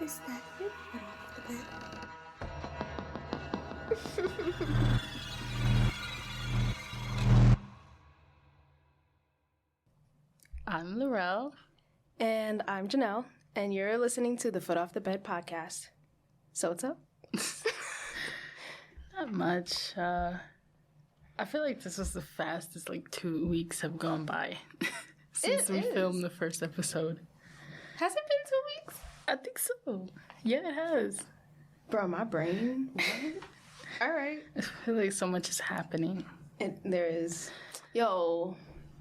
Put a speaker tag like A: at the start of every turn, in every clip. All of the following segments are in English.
A: Is that your foot off the bed?
B: I'm Lyurel.
A: And I'm Janelle, and you're listening to the Foot Off the Bed podcast. So what's up?
B: Not much. I feel like this was the fastest 2 weeks have gone by since we filmed the first episode.
A: Has it been 2 weeks?
B: I think so. Yeah, it has.
A: Bro, my brain. What? All right.
B: I feel like so much is happening.
A: There is. Yo,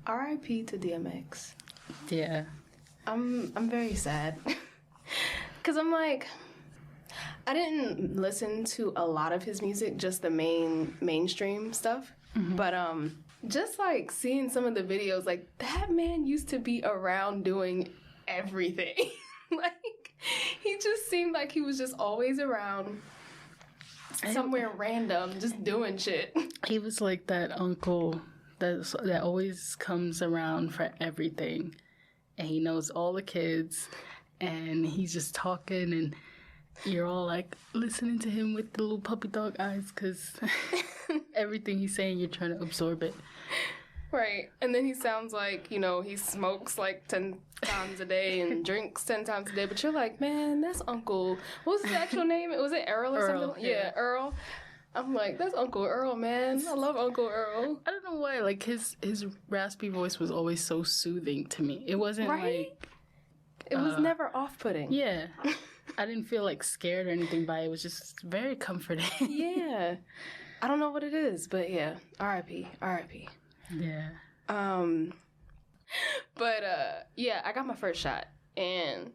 A: R.I.P. to DMX.
B: Yeah.
A: I'm very sad. Because I'm like, I didn't listen to a lot of his music, just the mainstream stuff. Mm-hmm. But just seeing some of the videos, that man used to be around doing everything. He just seemed like he was just always around somewhere random, just doing shit.
B: He was like that uncle that always comes around for everything. And he knows all the kids. And he's just talking and you're all listening to him with the little puppy dog eyes because everything he's saying, you're trying to absorb it.
A: Right. And then he sounds like, he smokes 10 times a day and drinks 10 times a day. But you're like, man, that's Uncle. What was his actual name? Was it Earl or something? Yeah, Earl. I'm like, that's Uncle Earl, man. I love Uncle Earl.
B: I don't know why. His raspy voice was always so soothing to me. It wasn't
A: It was never off-putting.
B: Yeah. I didn't feel scared or anything by it. It was just very comforting.
A: Yeah. I don't know what it is, but yeah. R.I.P.
B: Yeah.
A: But yeah, I got my first shot. And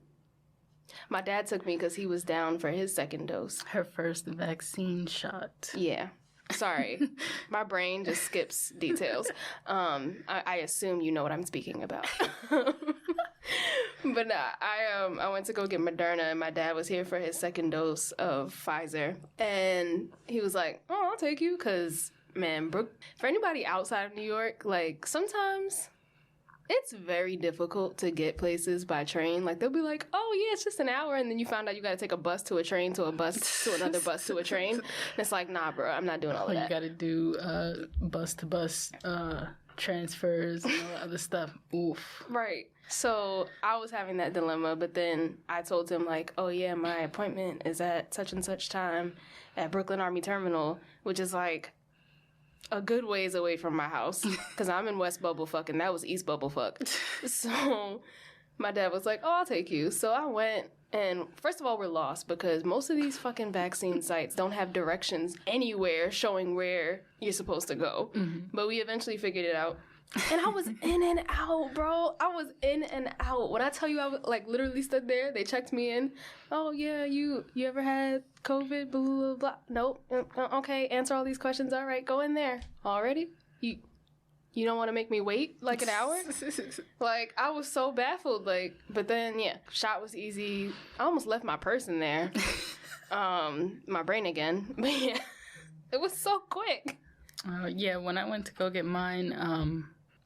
A: my dad took me because he was down for his second dose.
B: Her first vaccine shot.
A: Yeah. Sorry. My brain just skips details. I assume you know what I'm speaking about. But nah, I went to go get Moderna, and my dad was here for his second dose of Pfizer. And he was like, oh, I'll take you, because, man, for anybody outside of New York, sometimes it's very difficult to get places by train. They'll be like, oh, yeah, it's just an hour, and then you find out you got to take a bus to a train to a bus to another bus to a train. And it's like, nah, bro, I'm not doing all of that.
B: You got to do bus-to-bus transfers and all that other stuff. Oof.
A: Right. So I was having that dilemma, but then I told him oh yeah, my appointment is at such and such time at Brooklyn Army Terminal, which is a good ways away from my house because I'm in West Bubblefuck and that was East Bubblefuck. So my dad was like, oh, I'll take you. So I went, and first of all, we're lost because most of these fucking vaccine sites don't have directions anywhere showing where you're supposed to go. Mm-hmm. But we eventually figured it out. And I was in and out, bro. I was in and out. When I tell you I was, literally stood there, they checked me in. Oh, yeah, you ever had COVID? Blah, blah, blah. Nope. Okay, answer all these questions. All right, go in there. Already? You don't want to make me wait an hour? I was so baffled. But then, yeah, shot was easy. I almost left my purse in there. My brain again. But yeah, it was so quick.
B: Yeah, when I went to go get mine,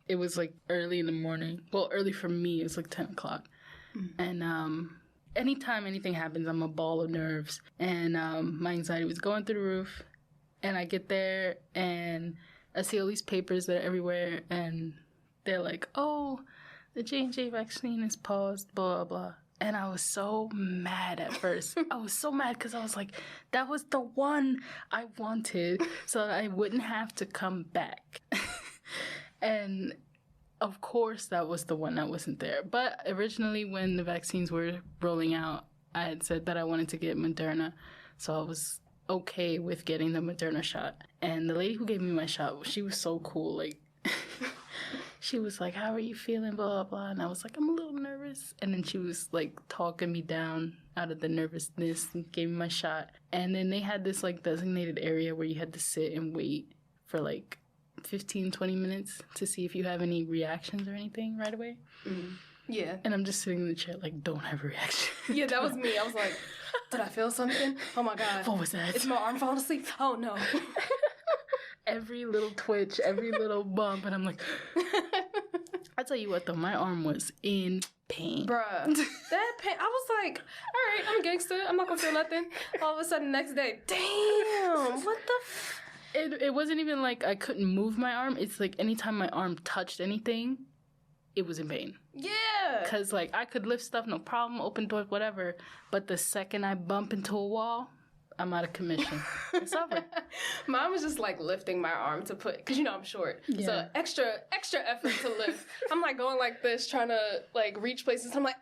B: it was early in the morning. Well, early for me, it was 10 o'clock. Mm. And anytime anything happens, I'm a ball of nerves. And my anxiety was going through the roof. And I get there and I see all these papers that are everywhere. And they're like, oh, the J&J vaccine is paused, blah, blah. And I was so mad at first. I was so mad because I was like, that was the one I wanted so that I wouldn't have to come back. And of course, that was the one that wasn't there. But originally, when the vaccines were rolling out, I had said that I wanted to get Moderna. So I was okay with getting the Moderna shot. And the lady who gave me my shot, she was so cool. She was like, how are you feeling, blah, blah, blah. And I was like, I'm a little nervous. And then she was talking me down out of the nervousness and gave me my shot. And then they had this designated area where you had to sit and wait for 15, 20 minutes to see if you have any reactions or anything right away.
A: Mm. Yeah.
B: And I'm just sitting in the chair don't have a reaction.
A: Yeah, that was me. I was like, did I feel something? Oh my God.
B: What was that?
A: Is my arm falling asleep? Oh no.
B: Every little twitch, every little bump, and I'm like... I tell you what, though, my arm was in pain.
A: Bruh. That pain. I was like, all right, I'm a gangster. I'm not gonna feel nothing. All of a sudden, next day, damn, what the
B: It wasn't even like I couldn't move my arm. It's like anytime my arm touched anything, it was in pain.
A: Yeah.
B: Because, like, I could lift stuff, no problem, open doors, whatever. But the second I bump into a wall, I'm out of commission. It's over.
A: Mine was just like lifting my arm to put, because I'm short.
B: Yeah.
A: So extra effort to lift. I'm like going like this, trying to like reach places. I'm like,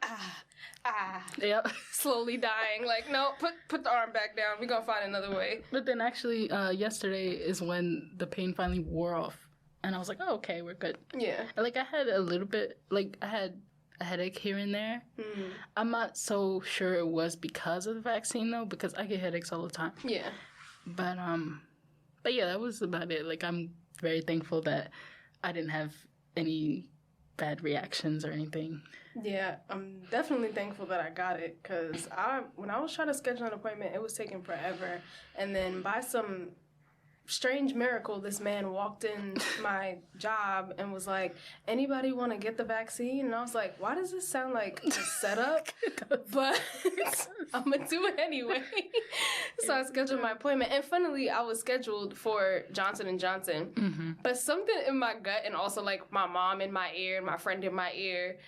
B: Yep.
A: slowly dying. Like, no, put the arm back down. We're going to find another way.
B: But then actually, yesterday is when the pain finally wore off. And I was like, oh, okay, we're good.
A: Yeah.
B: Like, I had a little bit, like, I had a headache here and there. Mm. I'm not so sure it was because of the vaccine, though, because I get headaches all the time.
A: Yeah.
B: But yeah, that was about it. Like, I'm very thankful that I didn't have any bad reactions or anything.
A: Yeah, I'm definitely thankful that I got it, because when I was trying to schedule an appointment, it was taking forever. And then by some strange miracle, this man walked in my job and was like, anybody want to get the vaccine? And I was like, why does this sound like a setup? But I'm going to do it anyway. So I scheduled my appointment. And funnily, I was scheduled for Johnson & Johnson. Mm-hmm. But something in my gut, and also like my mom in my ear and my friend in my ear,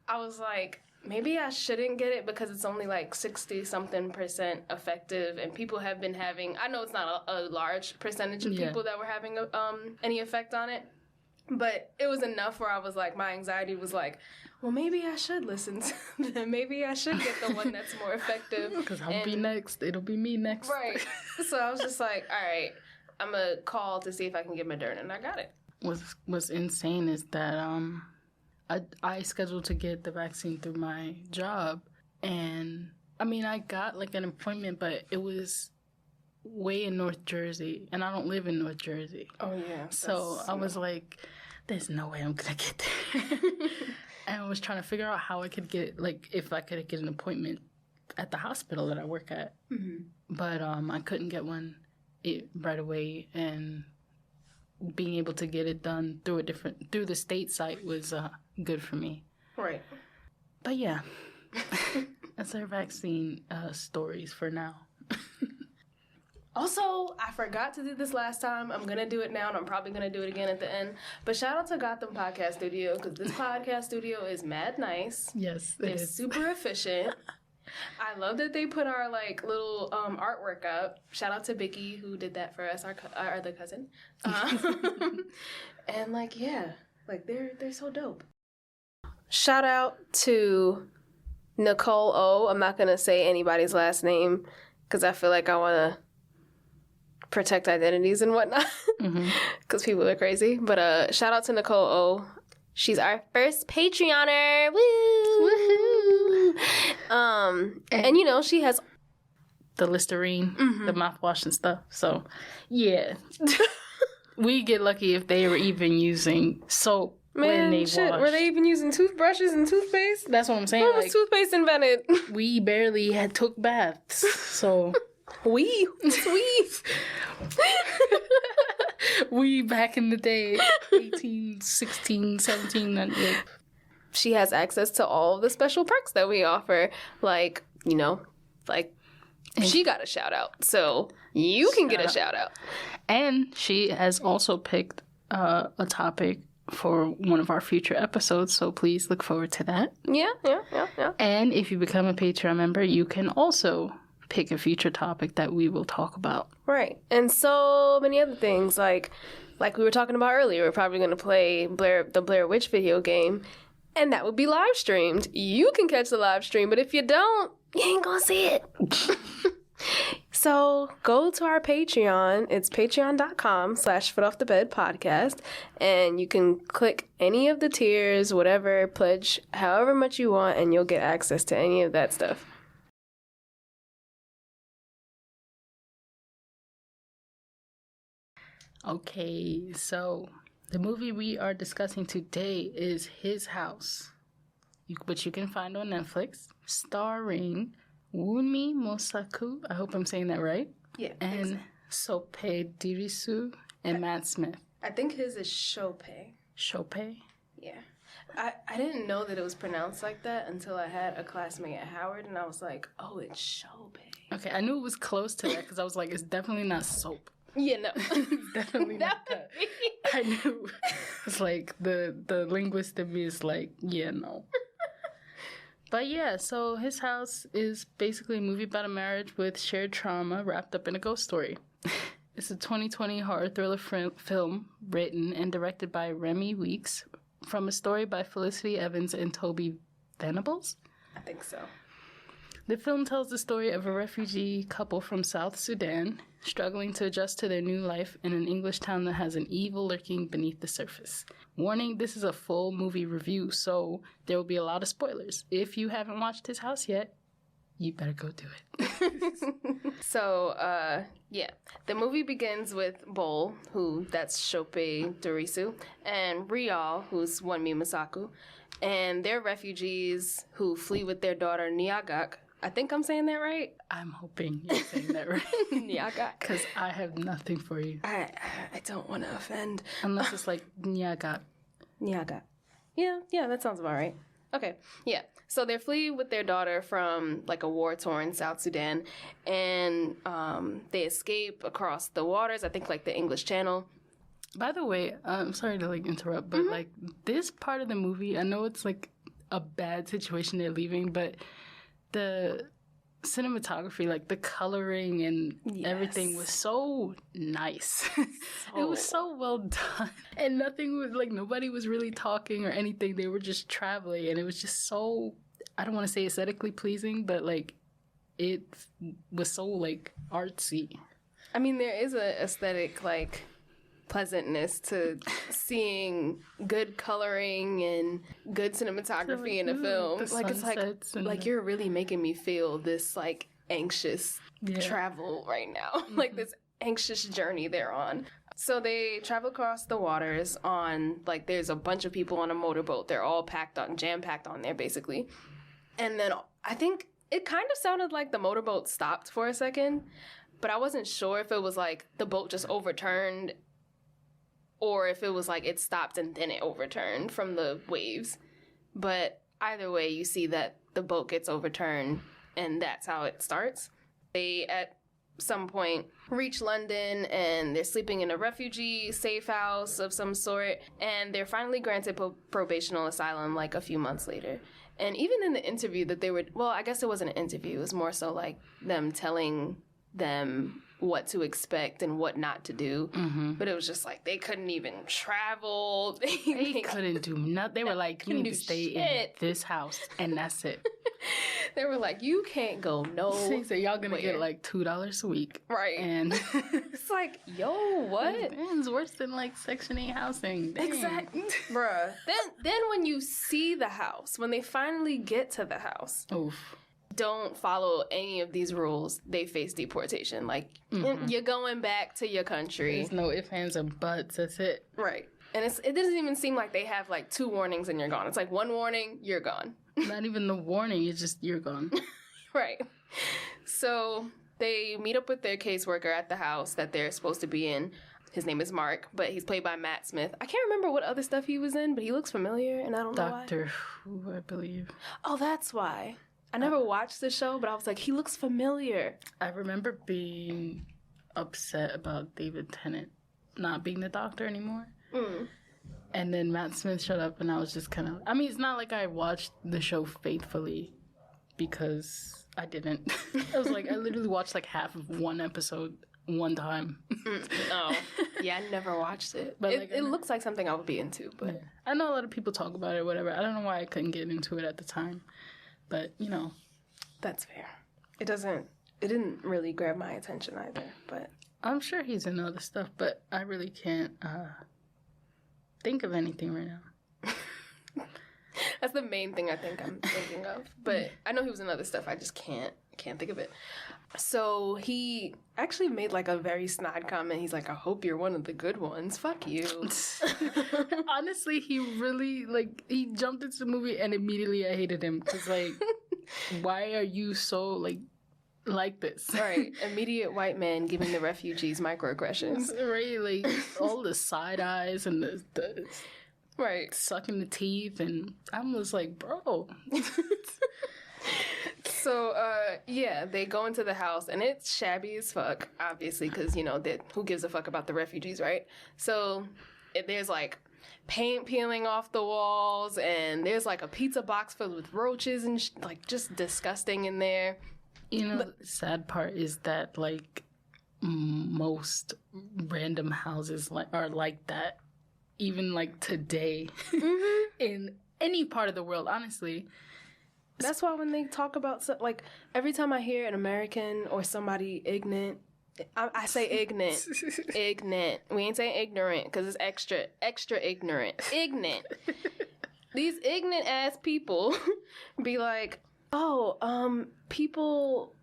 A: I was like, maybe I shouldn't get it because it's only like 60-something% effective, and people have been having, I know it's not a large percentage of people that were having any effect on it, but it was enough where I was like, my anxiety was like, well, maybe I should listen to them. Maybe I should get the one that's more effective.
B: Because I'll be next. It'll be me next.
A: Right. So I was just like, all right, I'm going to call to see if I can get Moderna, and I got it.
B: What's insane is that I scheduled to get the vaccine through my job, and I mean, I got like an appointment, but it was way in North Jersey, and I don't live in North Jersey.
A: Oh, yeah.
B: So I was like, there's no way I'm gonna get there. And I was trying to figure out how I could get, like, if I could get an appointment at the hospital that I work at. Mm-hmm. But I couldn't get one right away, and being able to get it done through the state site was good for me.
A: Right.
B: But yeah, that's our vaccine stories for now.
A: Also, I forgot to do this last time. I'm going to do it now, and I'm probably going to do it again at the end. But shout out to Gotham Podcast Studio, because this podcast studio is mad nice.
B: Yes,
A: They're super efficient. I love that they put our, like, little artwork up. Shout out to Vicky, who did that for us, our other cousin. And, like, yeah, like, they're so dope. Shout out to Nicole O. I'm not going to say anybody's last name, because I feel like I want to protect identities and whatnot, because people are crazy. But shout out to Nicole O. She's our first Patreoner. Woo! Woohoo! And she has
B: the Listerine, the mouthwash and stuff. So, yeah. We get lucky if they were even using soap when they wash.
A: Were they even using toothbrushes and toothpaste?
B: That's what I'm saying.
A: When was toothpaste invented?
B: We barely took baths, so...
A: We
B: back in the day, 18, 16, 17, and like.
A: She has access to all of the special perks that we offer. Like, she got a shout out. So you can get a shout out.
B: And she has also picked a topic for one of our future episodes. So please look forward to that.
A: Yeah.
B: And if you become a Patreon member, you can also pick a future topic that we will talk about.
A: Right. And so many other things, like we were talking about earlier, we're probably going to play the Blair Witch video game, and that would be live streamed. You can catch the live stream, but if you don't, you ain't going to see it. So go to our Patreon. It's patreon.com/footoffthebedpodcast, and you can click any of the tiers, whatever, pledge however much you want, and you'll get access to any of that stuff.
B: Okay, so the movie we are discussing today is His House, which you can find on Netflix, starring Wunmi Mosaku, I hope I'm saying that right.
A: Yeah.
B: And Sope Dirisu and Matt Smith.
A: I think his is Chope.
B: Chope?
A: Yeah. I didn't know that it was pronounced like that until I had a classmate at Howard, and I was like, oh, it's Shope.
B: Okay, I knew it was close to that because I was like, it's definitely not soap.
A: Yeah, no.
B: Definitely not that. I knew. It's like the linguist in me is like, yeah, no. But yeah, so his house is basically a movie about a marriage with shared trauma wrapped up in a ghost story. It's a 2020 horror thriller film written and directed by Remy Weeks from a story by Felicity Evans and Toby Venables.
A: I think so.
B: The film tells the story of a refugee couple from South Sudan struggling to adjust to their new life in an English town that has an evil lurking beneath the surface. Warning, this is a full movie review, so there will be a lot of spoilers. If you haven't watched his house yet, you better go do it.
A: So, yeah. The movie begins with Bol, that's Shope Dorisu, and Rial, who's Wonmi Masaku, and they're refugees who flee with their daughter Nyagak. I think I'm saying that right?
B: I'm hoping you're saying that right.
A: Nyagak.
B: Because I have nothing for you.
A: I don't want to offend.
B: Unless it's like Nyagak.
A: Nyagak. Yeah, that sounds about right. Okay, yeah. So they flee with their daughter from like a war-torn South Sudan, and they escape across the waters, I think like the English Channel.
B: By the way, I'm sorry to like interrupt, but like this part of the movie, I know it's like a bad situation they're leaving, but the cinematography, like the coloring and everything was so nice. It was so well done. And nothing was like, nobody was really talking or anything. They were just traveling, and it was just so, I don't want to say aesthetically pleasing, but like it was so like artsy.
A: I mean, there is a aesthetic like pleasantness to seeing good coloring and good cinematography in a film. Like it's like you're really making me feel this like anxious travel right now. Like this anxious journey they're on. So they travel across the waters on like there's a bunch of people on a motorboat. They're all jam-packed on there basically. And then I think it kind of sounded like the motorboat stopped for a second, but I wasn't sure if it was like the boat just overturned or if it was like it stopped and then it overturned from the waves. But either way, you see that the boat gets overturned, and that's how it starts. They, at some point, reach London, and they're sleeping in a refugee safe house of some sort, and they're finally granted probational asylum like a few months later. And even in the interview that they were, well, I guess it wasn't an interview. It was more so like them telling them what to expect and what not to do. But it was just like they couldn't even travel.
B: They couldn't do nothing. They were like, you need to stay in this house, and that's it.
A: They were like, you can't go
B: so y'all gonna get like $2 a week.
A: Right.
B: And
A: it's like, yo, what?
B: It's worse than like Section 8 housing. Dang.
A: Exactly. Bruh. Then when you see the house, when they finally get to the house,
B: oof,
A: don't follow any of these rules, they face deportation. Like, you're going back to your country.
B: There's no ifs, ands, or buts. That's it.
A: Right. And it doesn't even seem like they have like 2 warnings and you're gone. It's like 1 warning, you're gone.
B: Not even the warning, you're gone.
A: Right. So they meet up with their caseworker at the house that they're supposed to be in. His name is Mark, but he's played by Matt Smith. I can't remember what other stuff he was in, but he looks familiar, and I don't know why.
B: Doctor Who, I believe.
A: Oh, that's why. I never watched the show, but I was like, he looks familiar.
B: I remember being upset about David Tennant not being the Doctor anymore. And then Matt Smith showed up, and I was just kind of... I mean, it's not like I watched the show faithfully, because I didn't. I was like, I literally watched like half of one episode one time.
A: Oh. Yeah, I never watched it. But it looks like something I would be into, but...
B: Yeah. I know a lot of people talk about it or whatever. I don't know why I couldn't get into it at the time. But, you know.
A: That's fair. It didn't really grab my attention either, but...
B: I'm sure he's in other stuff, but I really can't think of anything right now.
A: That's the main thing I think I'm thinking of. But I know he was in other stuff. I just can't think of it. So he actually made like a very snide comment. He's like, I hope you're one of the good ones. Fuck you.
B: Honestly, he really, like, he jumped into the movie and immediately I hated him. Because, like, why are you so, like this?
A: Right. Immediate white man giving the refugees microaggressions.
B: Right, like, all the side eyes and the
A: Right.
B: sucking the teeth, and I'm just like, bro.
A: So, yeah, they go into the house, and it's shabby as fuck, obviously, because, who gives a fuck about the refugees, right? So, there's, like, paint peeling off the walls, and there's, like, a pizza box filled with roaches and, like, just disgusting in there.
B: The sad part is that, like, most random houses are like that, even, like, today, in any part of the world, honestly.
A: That's why when they talk about, like, every time I hear an American or somebody ignorant, I say ignorant. Ignorant. We ain't saying ignorant because it's extra ignorant. Ignorant. These ignorant ass people be like, people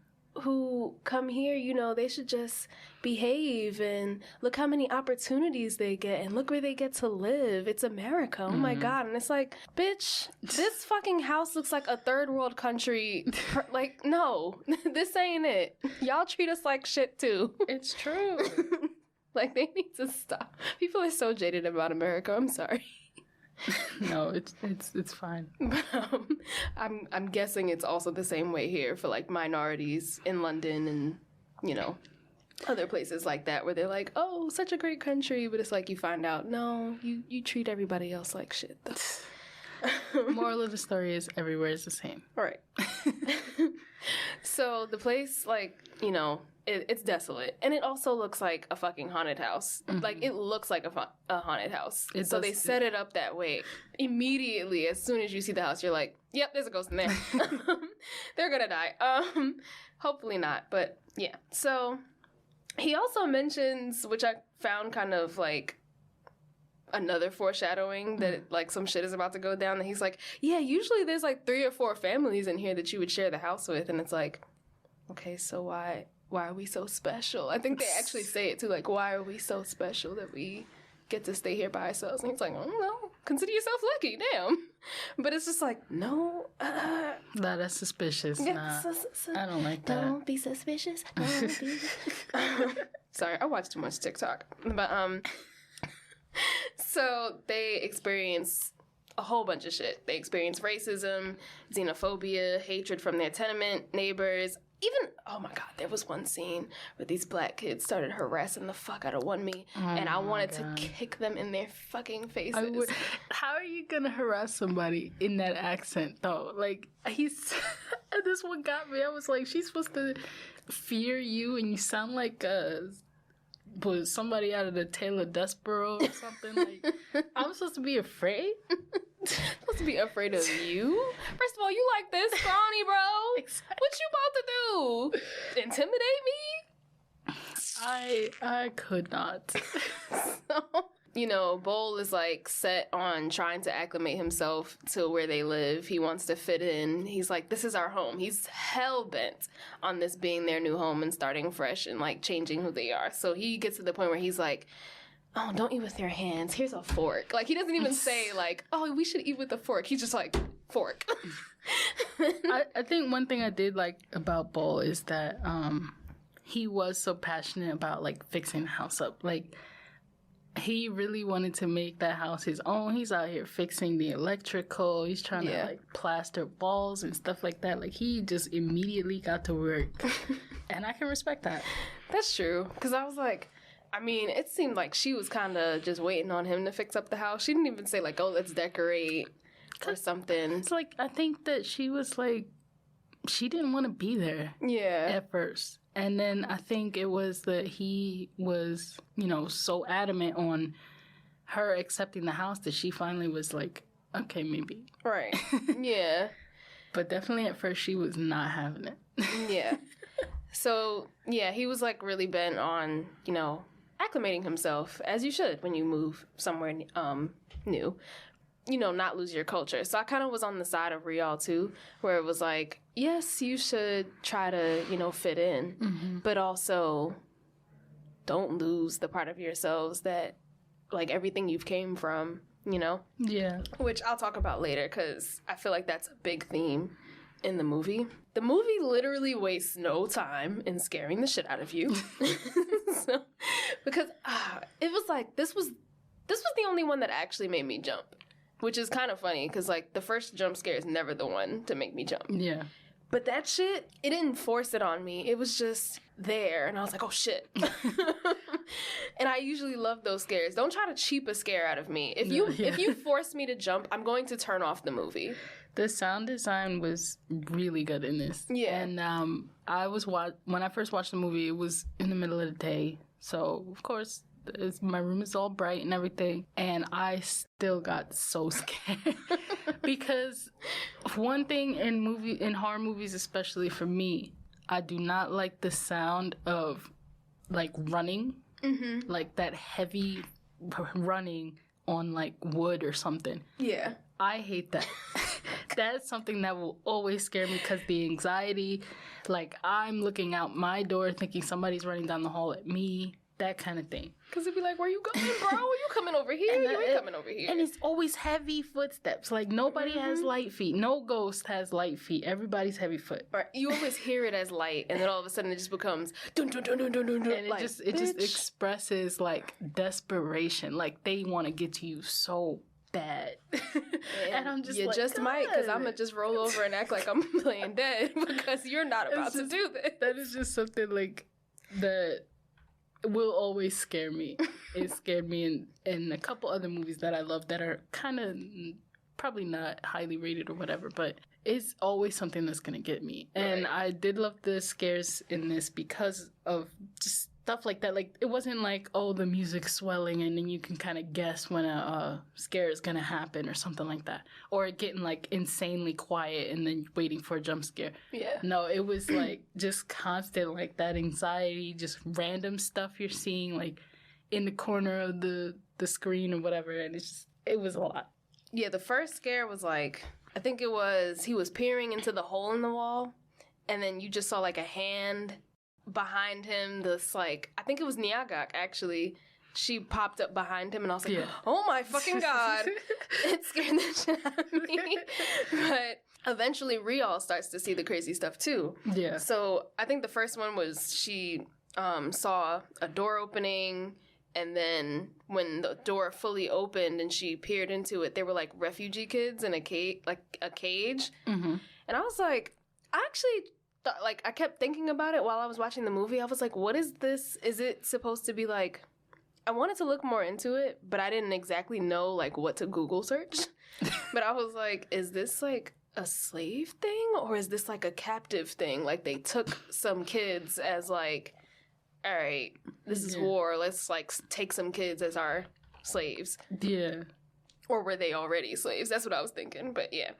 A: who come here, they should just behave, and look how many opportunities they get, and look where they get to live. It's America. Oh my God. And it's like, bitch, this fucking house looks like a third world country. Like, no, this ain't it. Y'all treat us like shit too.
B: It's true.
A: Like, they need to stop. People are so jaded about America. I'm sorry.
B: No, it's fine.
A: But I'm guessing it's also the same way here for, like, minorities in London and, other places like that, where they're like, oh, such a great country, but it's like you find out, no, you treat everybody else like shit.
B: Moral of the story is everywhere is the same.
A: Right. So the place, like, it's desolate, and it also looks like a fucking haunted house. Like, it looks like a haunted house. So they set it up that way. Immediately, as soon as you see the house, you're like, yep, there's a ghost in there. They're gonna die. Hopefully not, but yeah. So he also mentions, which I found kind of like another foreshadowing, that like some shit is about to go down, and he's like, yeah, usually there's like 3 or 4 families in here that you would share the house with, and it's like, okay, so why are we so special? I think they actually say it too, like, why are we so special that we get to stay here by ourselves? And he's like, oh no, consider yourself lucky, damn. But it's just like, no.
B: That's suspicious. Nah, I don't like that.
A: Don't be suspicious. Don't be. Sorry, I watch too much TikTok. But, so they experience a whole bunch of shit. They experience racism, xenophobia, hatred from their tenement neighbors. Even, oh my God, there was one scene where these black kids started harassing the fuck out of me, and I wanted to kick them in their fucking faces.
B: How are you gonna harass somebody in that accent, though? Like, this one got me. I was like, she's supposed to fear you, and you sound like somebody out of the Tale of Dustboro or something. Like, I'm supposed to be afraid?
A: Supposed to be afraid of you? First of all, you like this scrawny, bro. Exactly. What you about to do? Intimidate me?
B: I could not.
A: So, Bowl is like set on trying to acclimate himself to where they live. He wants to fit in. He's like, this is our home. He's hell-bent on this being their new home and starting fresh and like changing who they are. So he gets to the point where he's like, oh, don't eat with your hands. Here's a fork. Like, he doesn't even say, like, oh, we should eat with a fork. He's just like, fork.
B: I think one thing I did like about Bowl is that he was so passionate about, like, fixing the house up. Like, he really wanted to make that house his own. He's out here fixing the electrical. He's trying to, like, plaster walls and stuff like that. Like, he just immediately got to work. And I can respect that.
A: That's true. Because I was like, I mean, it seemed like she was kind of just waiting on him to fix up the house. She didn't even say, like, oh, let's decorate or something.
B: It's like, I think that she was like, she didn't want to be there.
A: Yeah.
B: At first. And then I think it was that he was, so adamant on her accepting the house that she finally was like, okay, maybe.
A: Right. Yeah.
B: But definitely at first she was not having it.
A: Yeah. So, yeah, he was, like, really bent on, acclimating himself, as you should when you move somewhere new. Not lose your culture. So I kind of was on the side of Rial, too, where it was like, yes, you should try to, fit in, but also don't lose the part of yourselves that, like, everything you've came from,
B: Yeah.
A: Which I'll talk about later, because I feel like that's a big theme in the movie. The movie literally wastes no time in scaring the shit out of you. Because it was like, this was this was the only one that actually made me jump, which is kind of funny because, like, the first jump scare is never the one to make me jump.
B: Yeah.
A: But that shit, it didn't force it on me. It was just there, and I was like, oh, shit. And I usually love those scares. Don't try to cheap a scare out of me. If you force me to jump, I'm going to turn off the movie.
B: The sound design was really good in this. Yeah. And when I first watched the movie, it was in the middle of the day. So, of course, my room is all bright and everything. And I still got so scared. Because one thing in horror movies, especially for me, I do not like the sound of, like, running. Mm-hmm. Like, that heavy running on, like, wood or something. Yeah. I hate that. That's something that will always scare me because the anxiety, like, I'm looking out my door thinking somebody's running down the hall at me, that kind of thing.
A: Because it'd be like, where you going, bro? You coming over here? You ain't coming over here.
B: And it's always heavy footsteps. Like, nobody has light feet. No ghost has light feet. Everybody's heavy foot.
A: Right. You always hear it as light, and then all of a sudden it just becomes dun dun dun dun dun dun.
B: And it just expresses, like, desperation. Like, they want to get to you so bad. And I'm just
A: you just might, because I'm gonna just roll over and act like I'm playing dead because you're not about to do this.
B: That is just something, like, that will always scare me. It scared me in a couple other movies that I love that are kind of probably not highly rated or whatever, but it's always something that's gonna get me. And I did love the scares in this because of just stuff like that. Like, it wasn't like, oh, the music's swelling and then you can kind of guess when a scare is going to happen or something like that. Or it getting, like, insanely quiet and then waiting for a jump scare. Yeah. No, it was, like, just constant, like, that anxiety, just random stuff you're seeing, like, in the corner of the screen or whatever. And it was a lot.
A: Yeah, the first scare was, like, I think he was peering into the hole in the wall. And then you just saw, like, a hand behind him, this, like, I think it was Nyagak, actually. She popped up behind him, and I was like, oh my fucking God. It scared the shit out of me. But eventually, Rial starts to see the crazy stuff, too. Yeah. So I think the first one was she saw a door opening, and then when the door fully opened and she peered into it, they were, like, refugee kids in a cage. Mm-hmm. And I was like, I actually like, I kept thinking about it while I was watching the movie. I was like, what is this? Is it supposed to be, like, I wanted to look more into it, but I didn't exactly know, like, what to Google search. But I was like, is this, like, a slave thing? Or is this, like, a captive thing? Like, they took some kids as, like, all right, this is war. Let's, like, take some kids as our slaves. Yeah. Or were they already slaves? That's what I was thinking. But yeah,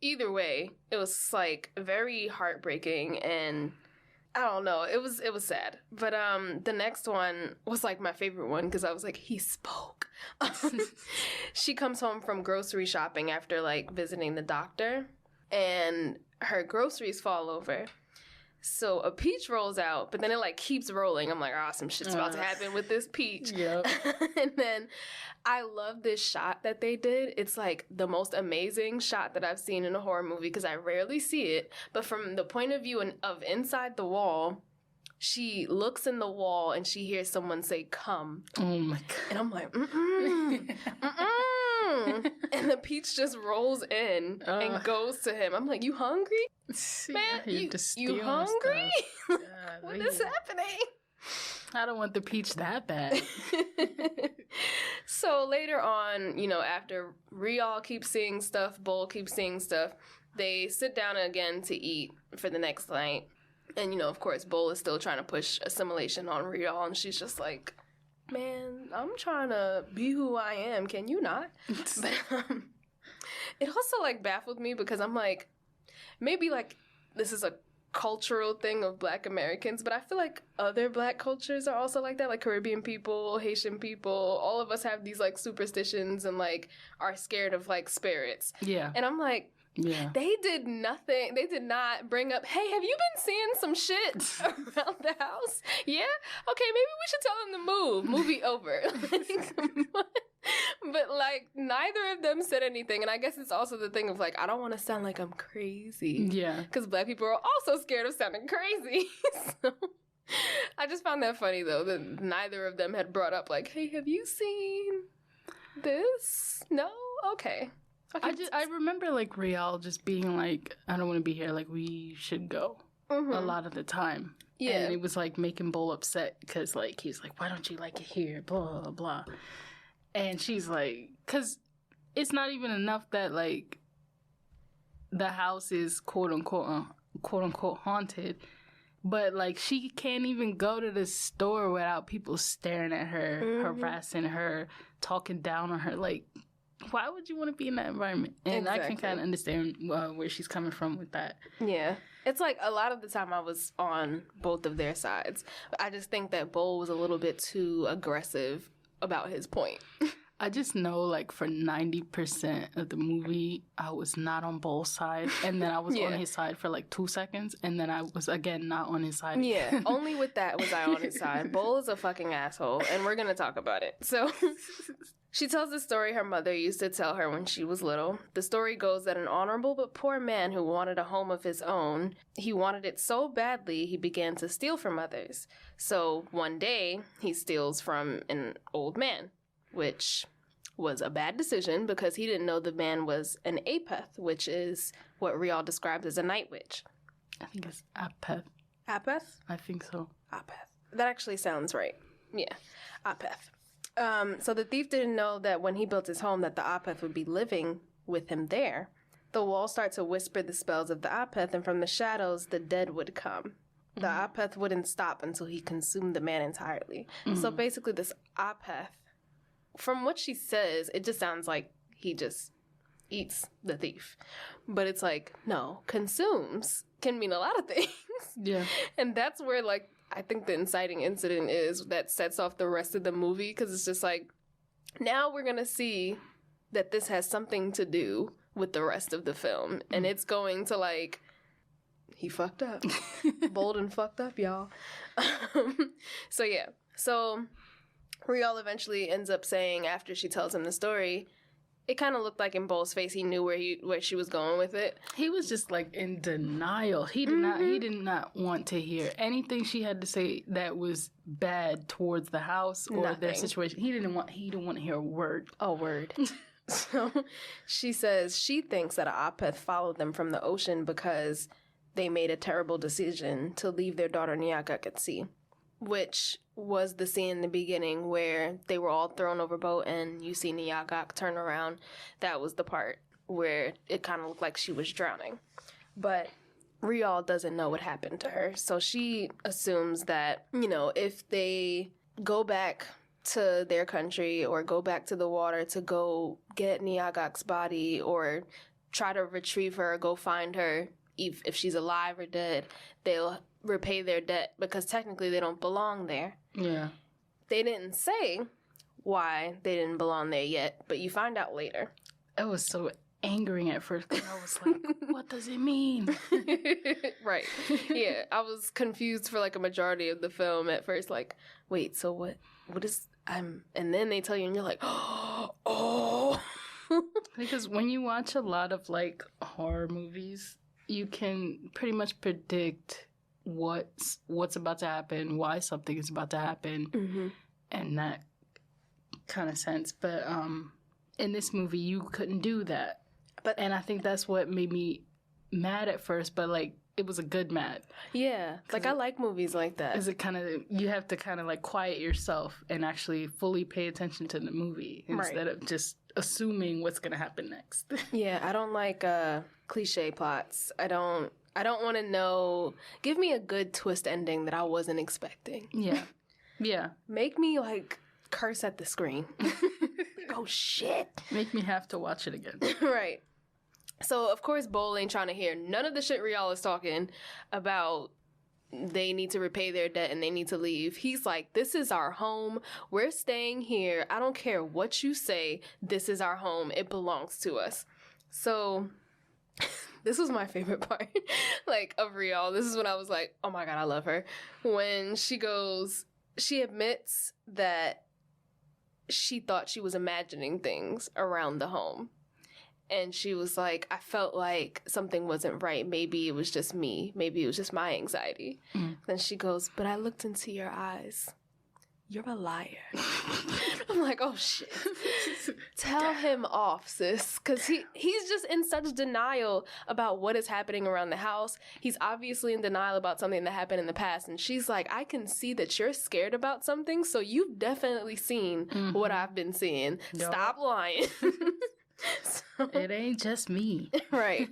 A: either way, it was, like, very heartbreaking, and I don't know. It was sad. But the next one was, like, my favorite one because I was like, he spoke. She comes home from grocery shopping after, like, visiting the doctor, and her groceries fall over. So a peach rolls out, but then it, like, keeps rolling. I'm like, oh, some shit's about to happen with this peach. Yep. And then I love this shot that they did. It's, like, the most amazing shot that I've seen in a horror movie because I rarely see it. But from the point of view of inside the wall, she looks in the wall and she hears someone say, come. Oh, my God. And I'm like, and the peach just rolls in and goes to him. I'm like, you hungry? Man, you hungry? What is happening?
B: I don't want the peach that bad.
A: So later on, you know, after Rial keeps seeing stuff, Bull keeps seeing stuff, they sit down again to eat for the next night. And, you know, of course, Bull is still trying to push assimilation on Rial, and she's just like, man, I'm trying to be who I am. Can you not? But it also, like, baffled me because I'm like, maybe, like, this is a cultural thing of Black Americans, but I feel like other Black cultures are also like that, like Caribbean people, Haitian people, all of us have these, like, superstitions and, like, are scared of, like, spirits. Yeah. And I'm like, yeah. They did nothing. They did not bring up, hey, have you been seeing some shit around the house? Yeah? Okay, maybe we should tell them to move. Movie over. But, like, neither of them said anything. And I guess it's also the thing of, like, I don't want to sound like I'm crazy. Yeah. Because Black people are also scared of sounding crazy. So I just found that funny, though, that neither of them had brought up, like, hey, have you seen this? No? Okay.
B: I remember, like, Rial just being like, I don't want to be here, like, we should go. Mm-hmm. A lot of the time. Yeah. And it was, like, making Bull upset because, like, he's like, why don't you like it here? Blah, blah, blah. And she's like, because it's not even enough that, like, the house is quote-unquote haunted. But, like, she can't even go to the store without people staring at her, harassing her, talking down on her. Like, why would you want to be in that environment? And exactly. I can kind of understand where she's coming from with that.
A: Yeah. It's like a lot of the time I was on both of their sides. But I just think that Bull was a little bit too aggressive about his point.
B: I just know, like, for 90% of the movie, I was not on Bull's side. And then I was on his side for, like, 2 seconds. And then I was, again, not on his side.
A: Yeah, only with that was I on his side. Bull is a fucking asshole, and we're going to talk about it. So, she tells the story her mother used to tell her when she was little. The story goes that an honorable but poor man who wanted a home of his own, he wanted it so badly he began to steal from others. So, one day, he steals from an old man, which was a bad decision because he didn't know the man was an apeth, which is what Rial describes as a night witch.
B: I think it's apeth.
A: Apeth?
B: I think so.
A: Apeth. That actually sounds right. Yeah, apeth. So the thief didn't know that when he built his home that the apeth would be living with him there. The walls start to whisper the spells of the apeth, and from the shadows the dead would come. The apeth wouldn't stop until he consumed the man entirely. So basically this apeth, from what she says, it just sounds like he just eats the thief. But it's like, no, consumes can mean a lot of things.
B: Yeah.
A: And that's where, like, I think the inciting incident is that sets off the rest of the movie, because it's just like, now we're going to see that this has something to do with the rest of the film. And it's going to, like, he fucked up. Bold and fucked up, y'all. So, yeah. So Rial eventually ends up saying, after she tells him the story, it kind of looked like in Bull's face he knew where she was going with it.
B: He was just like in denial. He did not want to hear anything she had to say that was bad towards the house or their situation. He didn't want to hear a word.
A: A word. So she says she thinks that Apeth followed them from the ocean because they made a terrible decision to leave their daughter Nyagak at sea, which was the scene in the beginning where they were all thrown overboard and you see Nyagak turn around. That was the part where it kind of looked like she was drowning. But Rial doesn't know what happened to her, so she assumes that, if they go back to their country or go back to the water to go get Nyagak's body or try to retrieve her or go find her, if she's alive or dead, they'll repay their debt because technically they don't belong there.
B: Yeah.
A: They didn't say why they didn't belong there yet, but you find out later.
B: It was so angering at first because I was like, what does it mean?
A: Right. Yeah, I was confused for like a majority of the film at first, like, wait, so what is, and then they tell you and you're like, oh.
B: Because when you watch a lot of like horror movies, you can pretty much predict what's about to happen, why something is about to happen, and that kind of sense. But in this movie, you couldn't do that. And I think that's what made me mad at first, but like it was a good mad.
A: Yeah, like I like movies like that.
B: Is it kind of, you have to kind of like quiet yourself and actually fully pay attention to the movie instead of just assuming what's gonna happen next.
A: Yeah, I don't like cliche plots. I don't want to know. Give me a good twist ending that I wasn't expecting.
B: Yeah. Yeah.
A: Make me like curse at the screen. Oh shit.
B: Make me have to watch it again.
A: Right. So of course Bull ain't trying to hear none of the shit Rial is talking about. They need to repay their debt and they need to leave. He's like, this is our home. We're staying here. I don't care what you say. This is our home. It belongs to us. So this was my favorite part, like, of Rial. This is when I was like, oh my God, I love her. When she admits that she thought she was imagining things around the home. And she was like, I felt like something wasn't right. Maybe it was just me. Maybe it was just my anxiety. Then she goes, but I looked into your eyes. you're a liar. I'm like, oh shit. Tell him off, sis. Because he's just in such denial about what is happening around the house. He's obviously in denial about something that happened in the past. And she's like, I can see that you're scared about something, so you've definitely seen what I've been seeing. Yep. Stop lying. So,
B: it ain't just me.
A: Right.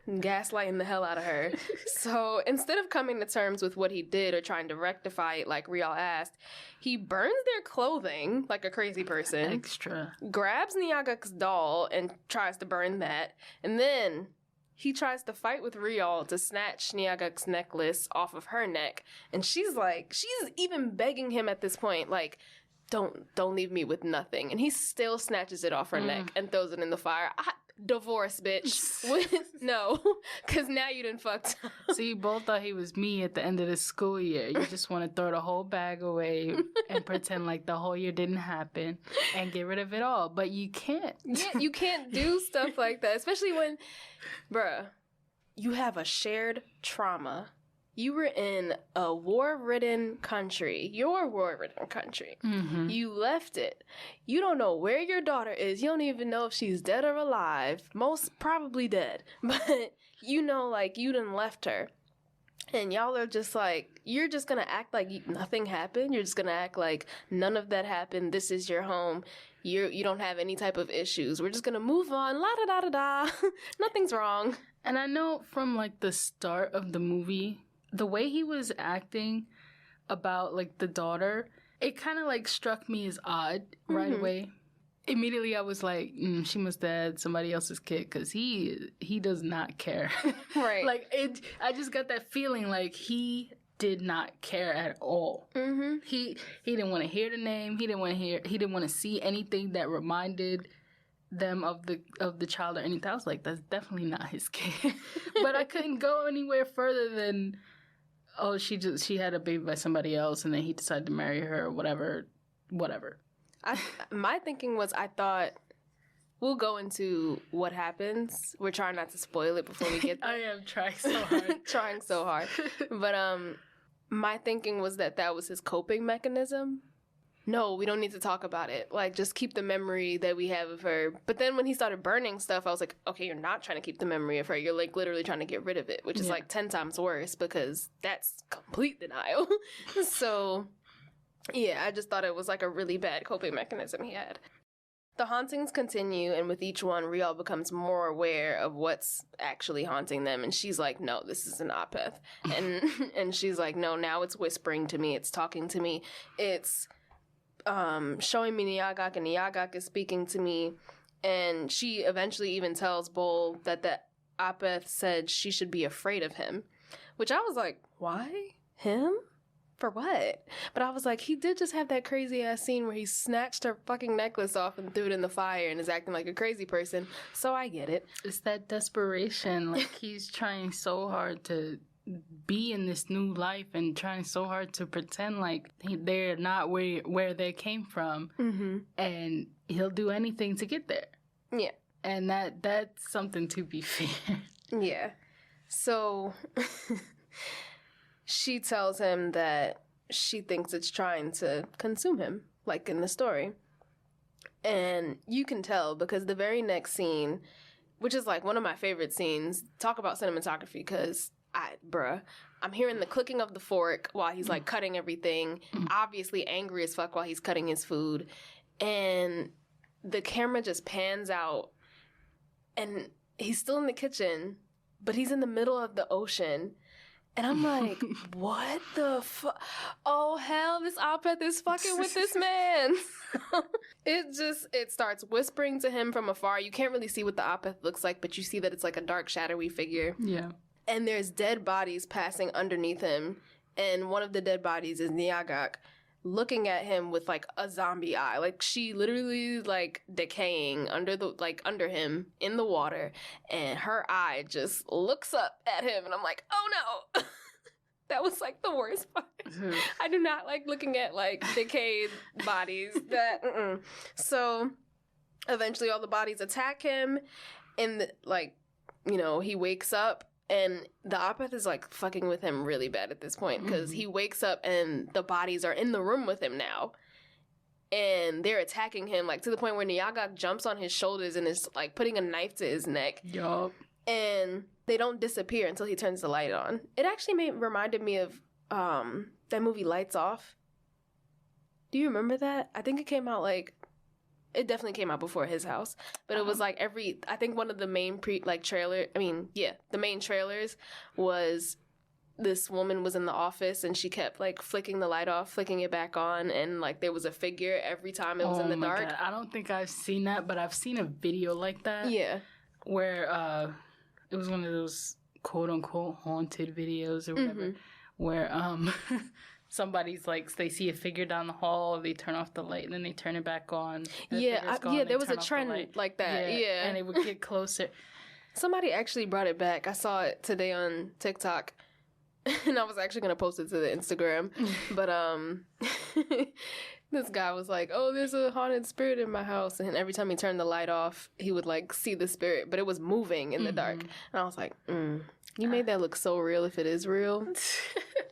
A: Gaslighting the hell out of her. So instead of coming to terms with what he did or trying to rectify it like Rial asked, he burns their clothing like a crazy person.
B: Extra.
A: Grabs Nyagak's doll and tries to burn that. And then he tries to fight with Rial to snatch Nyagak's necklace off of her neck. And she's even begging him at this point, like, don't leave me with nothing. And he still snatches it off her neck and throws it in the fire. Divorce, bitch. No, because now you done fucked up.
B: So you both thought he was me at the end of the school year. You just want to throw the whole bag away and pretend like the whole year didn't happen and get rid of it all. But you can't.
A: Yeah, you can't do stuff like that, especially when, bruh, you have a shared trauma. You were in a war-ridden country. Your war-ridden country. Mm-hmm. You left it. You don't know where your daughter is. You don't even know if she's dead or alive. Most probably dead. But you know, like, you done left her. And y'all are just like, you're just going to act like nothing happened. You're just going to act like none of that happened. This is your home. You don't have any type of issues. We're just going to move on. La-da-da-da-da. Nothing's wrong.
B: And I know from, like, the start of the movie, the way he was acting about, like, the daughter, it kind of, like, struck me as odd right away. Immediately I was like, she must have had somebody else's kid, because he does not care.
A: Right.
B: Like, I just got that feeling like he did not care at all. Mm-hmm. He didn't want to hear the name. He didn't want to see anything that reminded them of the child or anything. I was like, that's definitely not his kid. But I couldn't go anywhere further than, oh, she had a baby by somebody else and then he decided to marry her or whatever.
A: My thinking was, I thought, we'll go into what happens. We're trying not to spoil it before we get there.
B: I am trying so hard.
A: But my thinking was that was his coping mechanism. No, we don't need to talk about it. Like, just keep the memory that we have of her. But then when he started burning stuff, I was like, okay, you're not trying to keep the memory of her. You're, like, literally trying to get rid of it, which is, like, 10 times worse because that's complete denial. So, yeah, I just thought it was, like, a really bad coping mechanism he had. The hauntings continue, and with each one, Rial becomes more aware of what's actually haunting them. And she's like, no, this is an Apeth. And she's like, no, now it's whispering to me. It's talking to me. It's showing me Nyagak, and Nyagak is speaking to me. And she eventually even tells Bol that the Apeth said she should be afraid of him. Which I was like, why? Him? For what? But I was like, he did just have that crazy ass scene where he snatched her fucking necklace off and threw it in the fire and is acting like a crazy person. So I get it.
B: It's that desperation. Like, he's trying so hard to be in this new life and trying so hard to pretend like they're not where they came from. Mm-hmm. And he'll do anything to get there.
A: Yeah.
B: And that's something to be fair.
A: Yeah. So she tells him that she thinks it's trying to consume him, like in the story. And you can tell because the very next scene, which is like one of my favorite scenes, talk about cinematography, because I'm hearing the clicking of the fork while he's like cutting everything, obviously angry as fuck while he's cutting his food. And the camera just pans out and he's still in the kitchen, but he's in the middle of the ocean. And I'm like, what the fuck? Oh, hell, this Apeth is fucking with this man. It starts whispering to him from afar. You can't really see what the Apeth looks like, but you see that it's like a dark, shadowy figure.
B: Yeah.
A: And there's dead bodies passing underneath him. And one of the dead bodies is Nyagak looking at him with like a zombie eye. Like, she literally like decaying under him in the water. And her eye just looks up at him. And I'm like, oh no. That was like the worst part. I do not like looking at like decayed bodies. So eventually all the bodies attack him. And he wakes up. And the Apeth is, like, fucking with him really bad at this point because he wakes up and the bodies are in the room with him now. and they're attacking him, like, to the point where Nyagak jumps on his shoulders and is, like, putting a knife to his neck.
B: Yup.
A: And they don't disappear until he turns the light on. It actually reminded me of that movie Lights Off. Do you remember that? I think it came out, like, it definitely came out before His House. But it was, like, I think one of the main the main trailers was this woman was in the office and she kept, like, flicking the light off, flicking it back on, and, like, there was a figure every time it was in the dark.
B: God. I don't think I've seen that, but I've seen a video like that.
A: Yeah.
B: Where it was one of those quote-unquote haunted videos or whatever, where somebody's, like, they see a figure down the hall, they turn off the light, and then they turn it back on.
A: There was a trend like that. Yeah.
B: And it would get closer.
A: Somebody actually brought it back. I saw it today on TikTok. And I was actually going to post it to the Instagram. But this guy was like, oh, there's a haunted spirit in my house. And every time he turned the light off, he would, like, see the spirit. But it was moving in the dark. And I was like, you made that look so real if it is real.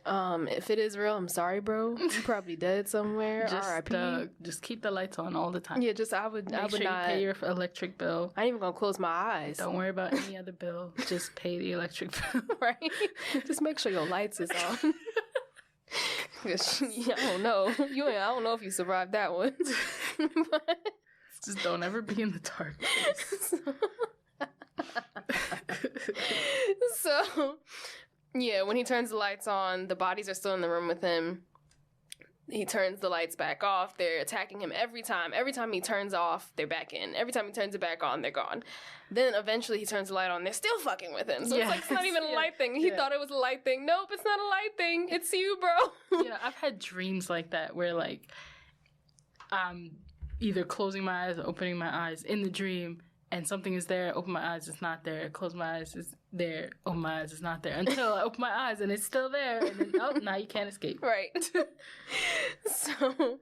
A: If it is real, I'm sorry, bro. You probably dead somewhere. R.I.P.
B: Just keep the lights on all the time.
A: Yeah, I would
B: not pay your electric bill.
A: I ain't even gonna close my eyes.
B: Don't worry about any other bill. Just pay the electric bill.
A: Right? Just make sure your lights is on. I don't know. I don't know if you survived that one. But
B: just don't ever be in the dark.
A: So, yeah, when he turns the lights on, the bodies are still in the room with him. He turns the lights back off. They're attacking him every time. Every time he turns off, they're back in. Every time he turns it back on, they're gone. Then eventually he turns the light on. They're still fucking with him. So it's like, it's not even a light thing. He thought it was a light thing. Nope, it's not a light thing. It's you, bro.
B: Yeah, I've had dreams like that where, like, I'm either closing my eyes or opening my eyes in the dream, and something is there, open my eyes, it's not there. Close my eyes, it's there. Open my eyes, it's not there. Until I open my eyes and it's still there. And then, now you can't escape.
A: Right. So,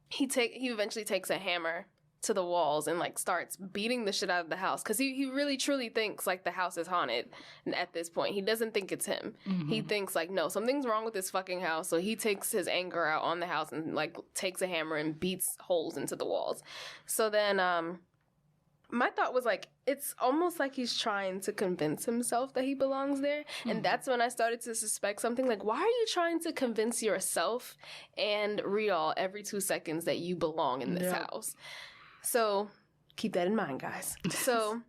A: he eventually takes a hammer to the walls and, like, starts beating the shit out of the house. Because he really, truly thinks, like, the house is haunted at this point. He doesn't think it's him. He thinks, like, no, something's wrong with this fucking house. So he takes his anger out on the house and, like, takes a hammer and beats holes into the walls. So then, my thought was, like, it's almost like he's trying to convince himself that he belongs there. And that's when I started to suspect something. Like, why are you trying to convince yourself and Ryul every 2 seconds that you belong in this house? So keep that in mind, guys. So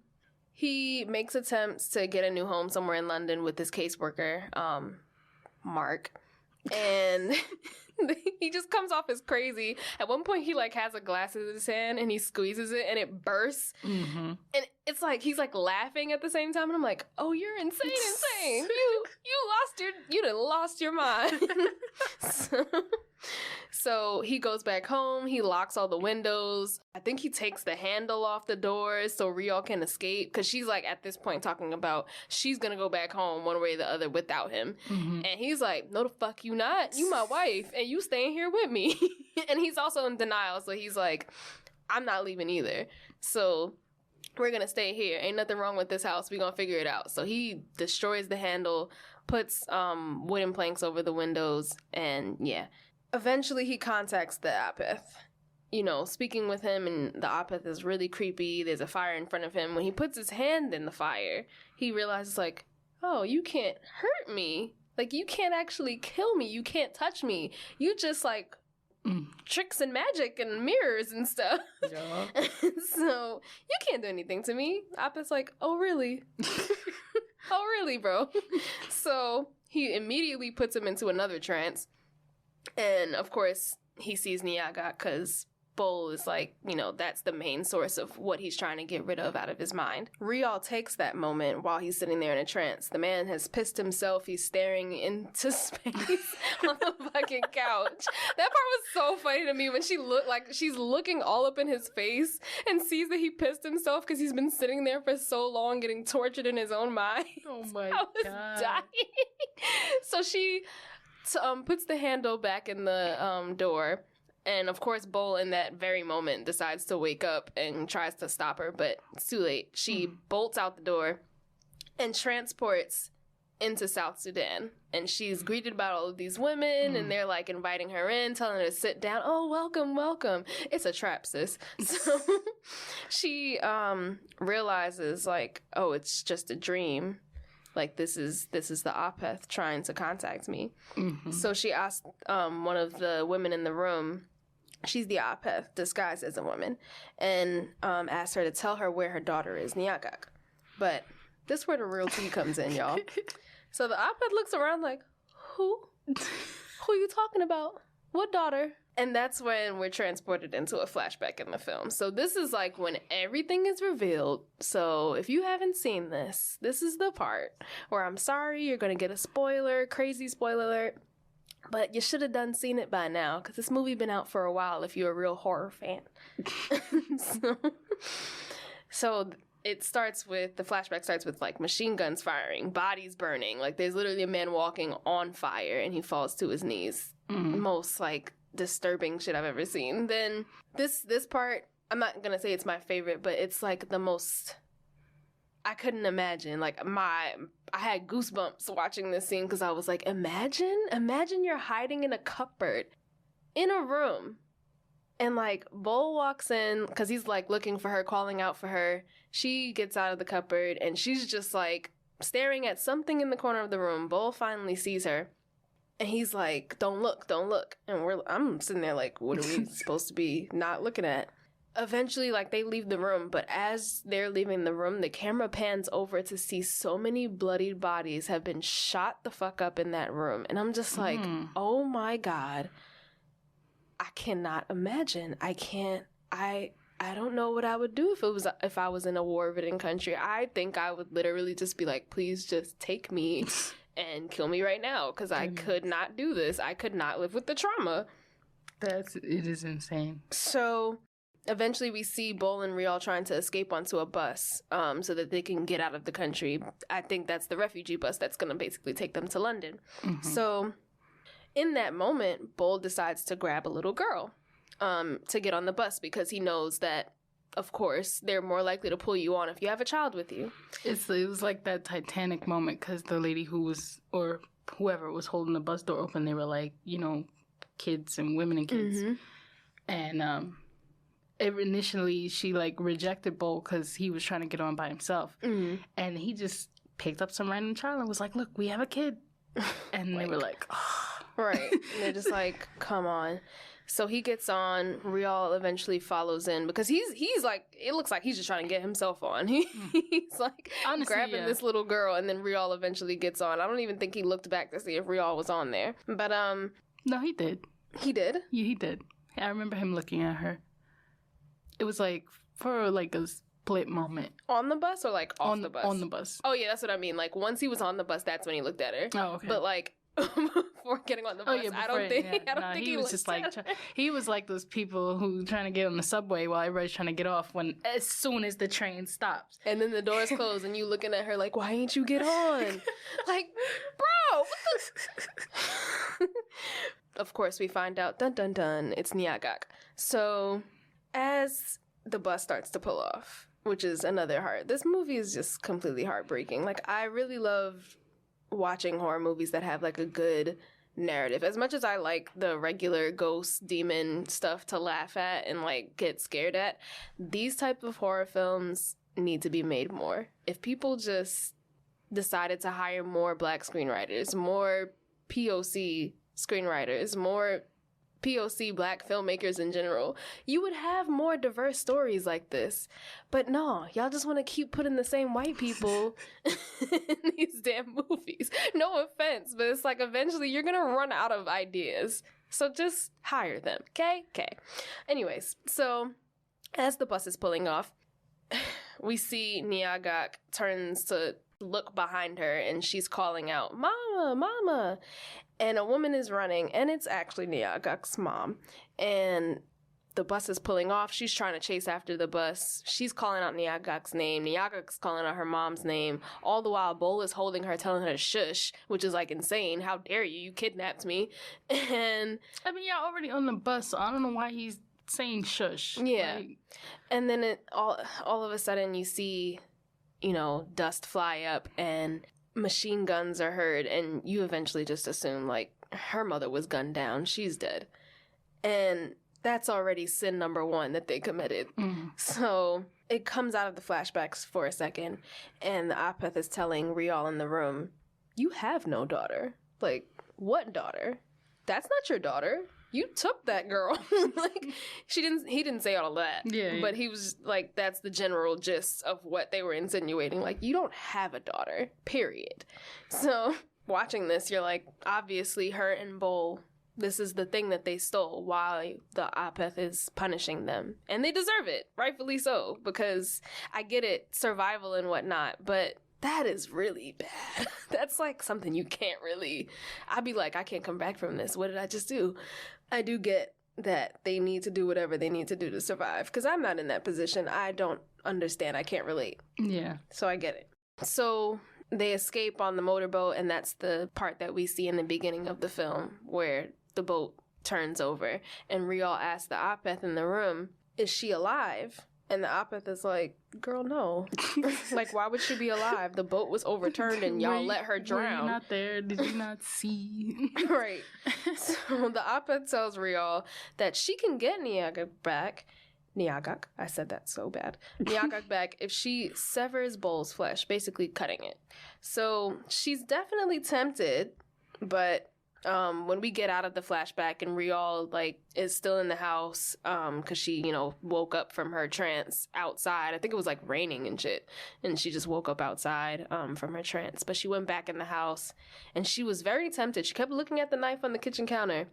A: he makes attempts to get a new home somewhere in London with this caseworker, Mark. And he just comes off as crazy. At one point, he, like, has a glass in his hand and he squeezes it and it bursts. And it's like he's, like, laughing at the same time. And I'm like, oh, you're insane. You done lost your mind. So he goes back home. He locks all the windows. I think he takes the handle off the doors so Ryul can escape. Because she's, like, at this point talking about she's going to go back home one way or the other without him. And he's like, no, the fuck you not. You my wife. And you staying here with me. And he's also in denial. So he's like, I'm not leaving either. So we're going to stay here. Ain't nothing wrong with this house. We going to figure it out. So he destroys the handle, puts wooden planks over the windows, and yeah. Eventually he contacts the Apeth. You know, speaking with him, and the Apeth is really creepy. There's a fire in front of him. When he puts his hand in the fire, he realizes, like, oh, you can't hurt me. Like, you can't actually kill me. You can't touch me. You just, like, tricks and magic and mirrors and stuff. Yeah. So you can't do anything to me. Apeth's like, oh, really? Oh, really, bro? So he immediately puts him into another trance. And, of course, he sees Nyagak because Bull is like, you know, that's the main source of what he's trying to get rid of out of his mind. Ryul takes that moment while he's sitting there in a trance. The man has pissed himself. He's staring into space on the fucking couch. That part was so funny to me when she's looking all up in his face and sees that he pissed himself because he's been sitting there for so long getting tortured in his own mind.
B: Oh my
A: God. I was dying. So she puts the handle back in the door. And, of course, Bull, in that very moment, decides to wake up and tries to stop her, but it's too late. She bolts out the door and transports into South Sudan. And she's greeted by all of these women, and they're, like, inviting her in, telling her to sit down. Oh, welcome, welcome. It's a trap, sis. So she realizes, like, oh, it's just a dream. Like, this is the Opeth trying to contact me. Mm-hmm. So she asked one of the women in the room, she's the Opeth, disguised as a woman, and asked her to tell her where her daughter is, Nyagak. But this is where the real tea comes in, y'all. So the Opeth looks around like, who? Who you talking about? What daughter? And that's when we're transported into a flashback in the film. So this is like when everything is revealed. So if you haven't seen this, this is the part where I'm sorry, you're going to get a spoiler, crazy spoiler alert. But you should have seen it by now, because this movie been out for a while if you're a real horror fan. So the flashback starts with, like, machine guns firing, bodies burning. Like, there's literally a man walking on fire, and he falls to his knees. Most, like, disturbing shit I've ever seen. Then this part, I'm not gonna say it's my favorite, but it's, like, the most... I couldn't imagine. Like, I had goosebumps watching this scene, because I was like, imagine you're hiding in a cupboard in a room. And, like, Bull walks in, because he's, like, looking for her, calling out for her. She gets out of the cupboard, and she's just, like, staring at something in the corner of the room. Bull finally sees her, and he's like, don't look. And I'm sitting there like, what are we supposed to be not looking at? Eventually, like, they leave the room, but as they're leaving the room, the camera pans over to see so many bloodied bodies have been shot the fuck up in that room. And I'm just like, oh my God. I cannot imagine. I don't know what I would do if I was in a war-ridden country. I think I would literally just be like, please just take me and kill me right now, because I could not do this. I could not live with the trauma.
B: It is insane.
A: So eventually we see Bull and Rial trying to escape onto a bus so that they can get out of the country. I think that's the refugee bus that's going to basically take them to London. Mm-hmm. So in that moment, Bull decides to grab a little girl to get on the bus, because he knows that, of course, they're more likely to pull you on if you have a child with you.
B: It was like that Titanic moment, because the lady or whoever was holding the bus door open, they were like, kids and women and kids. Mm-hmm. And initially she, like, rejected Bull because he was trying to get on by himself. Mm-hmm. And he just picked up some random child and was like, look, we have a kid. And they were like, oh.
A: Right. And they're just like, come on. So he gets on. Rial eventually follows in, because he's like, it looks like he's just trying to get himself on. He's like, honestly, grabbing this little girl, and then Rial eventually gets on. I don't even think he looked back to see if Rial was on there. But
B: no, he did.
A: He did?
B: Yeah, he did. I remember him looking at her. It was like for like a split moment.
A: On the bus or like off the bus?
B: On the bus.
A: Oh yeah, that's what I mean. Like, once he was on the bus, that's when he looked at her.
B: Oh, okay.
A: But like, before getting on the bus, I don't think he
B: was just like, he was like those people who trying to get on the subway while everybody's trying to get off, when as soon as the train stops.
A: And then the doors close and you looking at her like, why ain't you get on? Like, bro, what the... Of course, we find out, dun dun dun, it's Nyagak. So, as the bus starts to pull off, which is another this movie is just completely heartbreaking. Like, I really love watching horror movies that have, like, a good narrative. As much as I like the regular ghost, demon stuff to laugh at and, like, get scared at, these type of horror films need to be made more. If people just decided to hire more Black screenwriters, more POC screenwriters, more POC Black filmmakers in general, you would have more diverse stories like this. But no, y'all just want to keep putting the same white people in these damn movies. No offense, but it's like eventually you're gonna run out of ideas. So just hire them, okay? Okay. Anyways, so as the bus is pulling off, we see Nyagak turns to look behind her, and she's calling out, "Mama, Mama!" And a woman is running, and it's actually Nyagak's mom. And the bus is pulling off. She's trying to chase after the bus. She's calling out Nyagak's name. Nyagak's calling out her mom's name. All the while, Bull is holding her, telling her to shush, which is, like, insane. How dare you? You kidnapped me. And
B: I mean, y'all already on the bus, so I don't know why he's saying shush.
A: Yeah. Like, and then all of a sudden you see, dust fly up, and machine guns are heard, and you eventually just assume, like, her mother was gunned down. She's dead. And that's already sin number one that they committed. So it comes out of the flashbacks for a second, and the Apeth is telling Rial in the room, you have no daughter. Like, what daughter? That's not your daughter. You took that girl. Like, he didn't say all of that. Yeah. But he was like, that's the general gist of what they were insinuating. Like, you don't have a daughter, period. So watching this, you're like, obviously her and Bol, this is the thing that they stole while the Apeth is punishing them. And they deserve it, rightfully so, because I get it, survival and whatnot, but that is really bad. That's like something you can't really... I'd be like, I can't come back from this. What did I just do? I do get that they need to do whatever they need to do to survive, because I'm not in that position. I don't understand. I can't relate. Yeah. So I get it. So they escape on the motorboat, and that's the part that we see in the beginning of the film where the boat turns over, and Rial asks the Apeth in the room, is she alive? And the Apeth is like, girl, no. Like, why would she be alive? The boat was overturned and y'all let her drown.
B: Were you not there? Did you not see?
A: Right. So the Apeth tells Rial that she can get Nyagak back. Nyagak? I said that so bad. Nyagak back if she severs Bol's flesh, basically cutting it. So she's definitely tempted, but when we get out of the flashback and Rial, like, is still in the house, because she, you know, woke up from her trance outside. I think it was, like, raining and shit. And she just woke up outside, from her trance. But she went back in the house, and she was very tempted. She kept looking at the knife on the kitchen counter.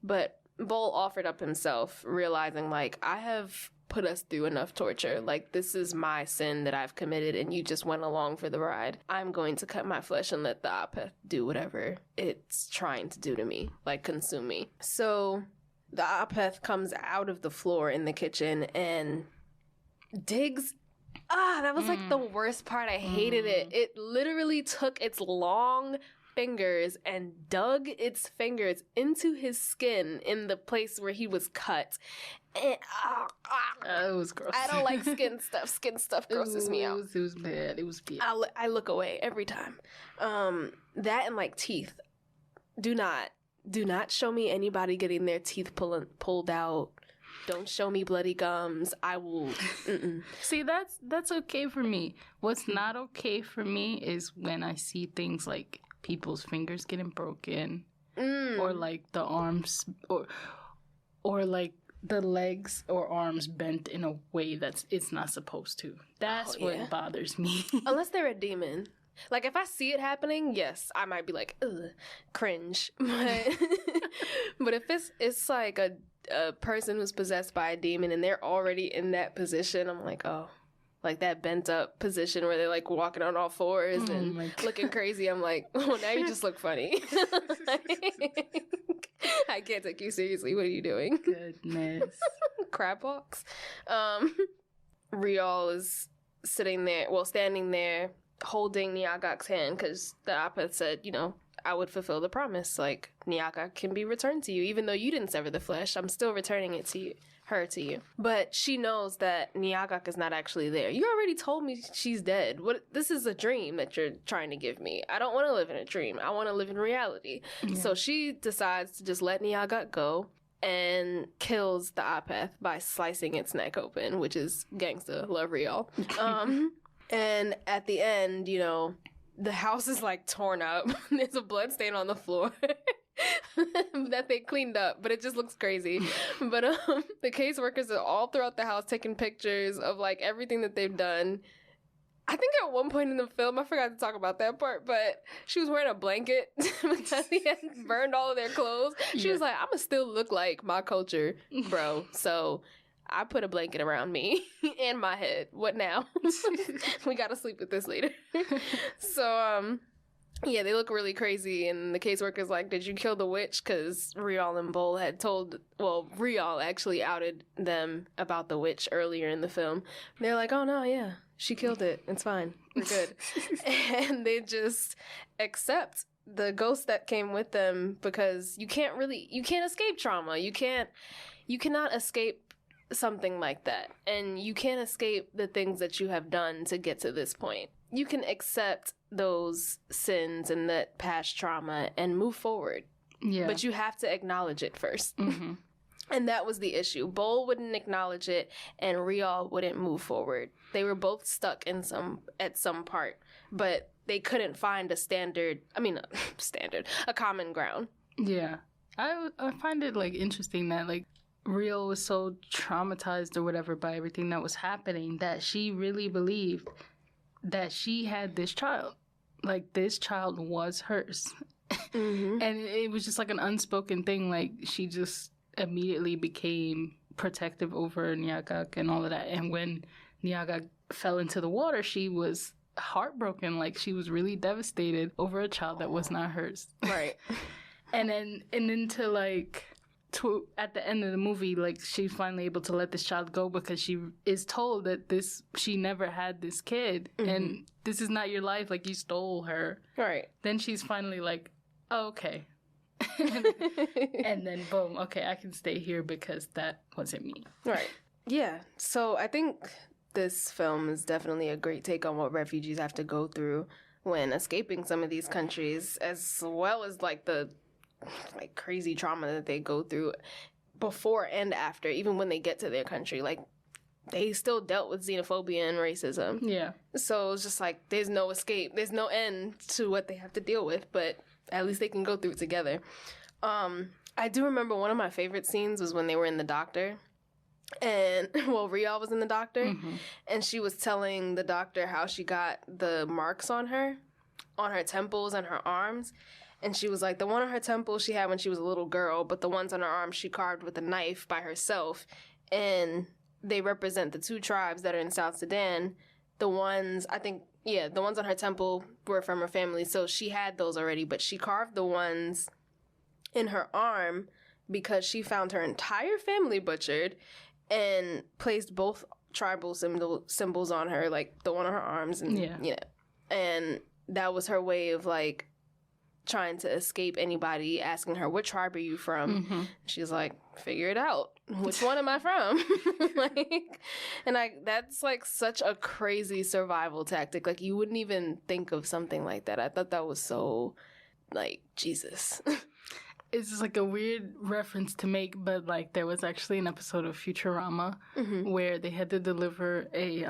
A: But Bol offered up himself, realizing, like, I have put us through enough torture. Like, this is my sin that I've committed, and you just went along for the ride. I'm going to cut my flesh and let the Apeth do whatever it's trying to do to me, like consume me. So the Apeth comes out of the floor in the kitchen and digs. That was like the worst part. I hated it. It literally took its long fingers and dug its fingers into his skin in the place where he was cut. And,
B: it was gross.
A: I don't like skin stuff. Skin stuff grosses me out.
B: It was bad. It was bad.
A: I look away every time. That and like teeth. Do not show me anybody getting their teeth pulled out. Don't show me bloody gums. I will.
B: See, that's okay for me. What's not okay for me is when I see things like people's fingers getting broken, or like the arms, or like the legs or arms bent in a way it's not supposed to. That's what bothers me.
A: Unless they're a demon. Like, if I see it happening, yes, I might be like, ugh, cringe. But if it's like a person who's possessed by a demon and they're already in that position, I'm like, oh. Like that bent up position where they're like walking on all fours and looking crazy. I'm like, oh, now you just look funny. I can't take you seriously. What are you doing?
B: Goodness.
A: Crab walks. Rial is standing there holding Nyagak's hand because the Apeth said, you know, I would fulfill the promise. Like, Nyagak can be returned to you. Even though you didn't sever the flesh, I'm still returning it to you. Her to you. But she knows that Nyagak is not actually there. You already told me she's dead. This is a dream that you're trying to give me. I don't want to live in a dream. I want to live in reality. Yeah. So she decides to just let Nyagak go and kills the Apeth by slicing its neck open, which is gangsta. Love Rial. And at the end, you know, the house is like torn up. There's a blood stain on the floor. that they cleaned up, but it just looks crazy. But the caseworkers are all throughout the house taking pictures of like everything that they've done. I think at one point in the film, I forgot to talk about that part, but she was wearing a blanket because he had burned all of their clothes. She was like, I'ma still look like my culture, bro. So I put a blanket around me and my head. What now? We gotta sleep with this later. So yeah, they look really crazy, and the caseworker's like, did you kill the witch? Because Rial and Bol had Rial actually outed them about the witch earlier in the film. They're like, oh no, yeah, she killed it. It's fine. We're good. And they just accept the ghost that came with them because you can't escape trauma. You cannot escape something like that. And you can't escape the things that you have done to get to this point. You can accept those sins and that past trauma and move forward.
B: Yeah.
A: But you have to acknowledge it first.
B: Mm-hmm.
A: And that was the issue. Bowl wouldn't acknowledge it, and Rial wouldn't move forward. They were both stuck at some part, but they couldn't find a common ground.
B: Yeah. I find it, like, interesting that, like, Rial was so traumatized or whatever by everything that was happening that she really believed that she had this child. Like, this child was hers.
A: Mm-hmm.
B: And it was just, like, an unspoken thing. Like, she just immediately became protective over Nyagak and all of that. And when Nyagak fell into the water, she was heartbroken. Like, she was really devastated over a child that was not hers.
A: Right.
B: and then to, like, at the end of the movie, like, she's finally able to let this child go because she is told that she never had this kid. Mm-hmm. And this is not your life. Like, you stole her.
A: Right.
B: Then she's finally like, oh, okay. And then boom, okay, I can stay here because that wasn't me.
A: Right. Yeah. So I think this film is definitely a great take on what refugees have to go through when escaping some of these countries, as well as like the crazy trauma that they go through before and after, even when they get to their country. Like, they still dealt with xenophobia and racism.
B: Yeah.
A: So it's just like, there's no escape. There's no end to what they have to deal with, but at least they can go through it together. I do remember one of my favorite scenes was when they were in the doctor. And, well, Rial was in the doctor. Mm-hmm. And she was telling the doctor how she got the marks on her temples and her arms. And she was like, the one on her temple she had when she was a little girl, but the ones on her arms she carved with a knife by herself. And they represent the two tribes that are in South Sudan. The ones on her temple were from her family, so she had those already, but she carved the ones in her arm because she found her entire family butchered and placed both tribal symbols on her, like the one on her arms. And, and that was her way of, like, trying to escape anybody asking her, what tribe are you from? Mm-hmm. She's like, figure it out. Which one am I from? That's like such a crazy survival tactic. Like, you wouldn't even think of something like that. I thought that was so, like, Jesus.
B: It's just like a weird reference to make, but like there was actually an episode of Futurama mm-hmm. where they had to deliver a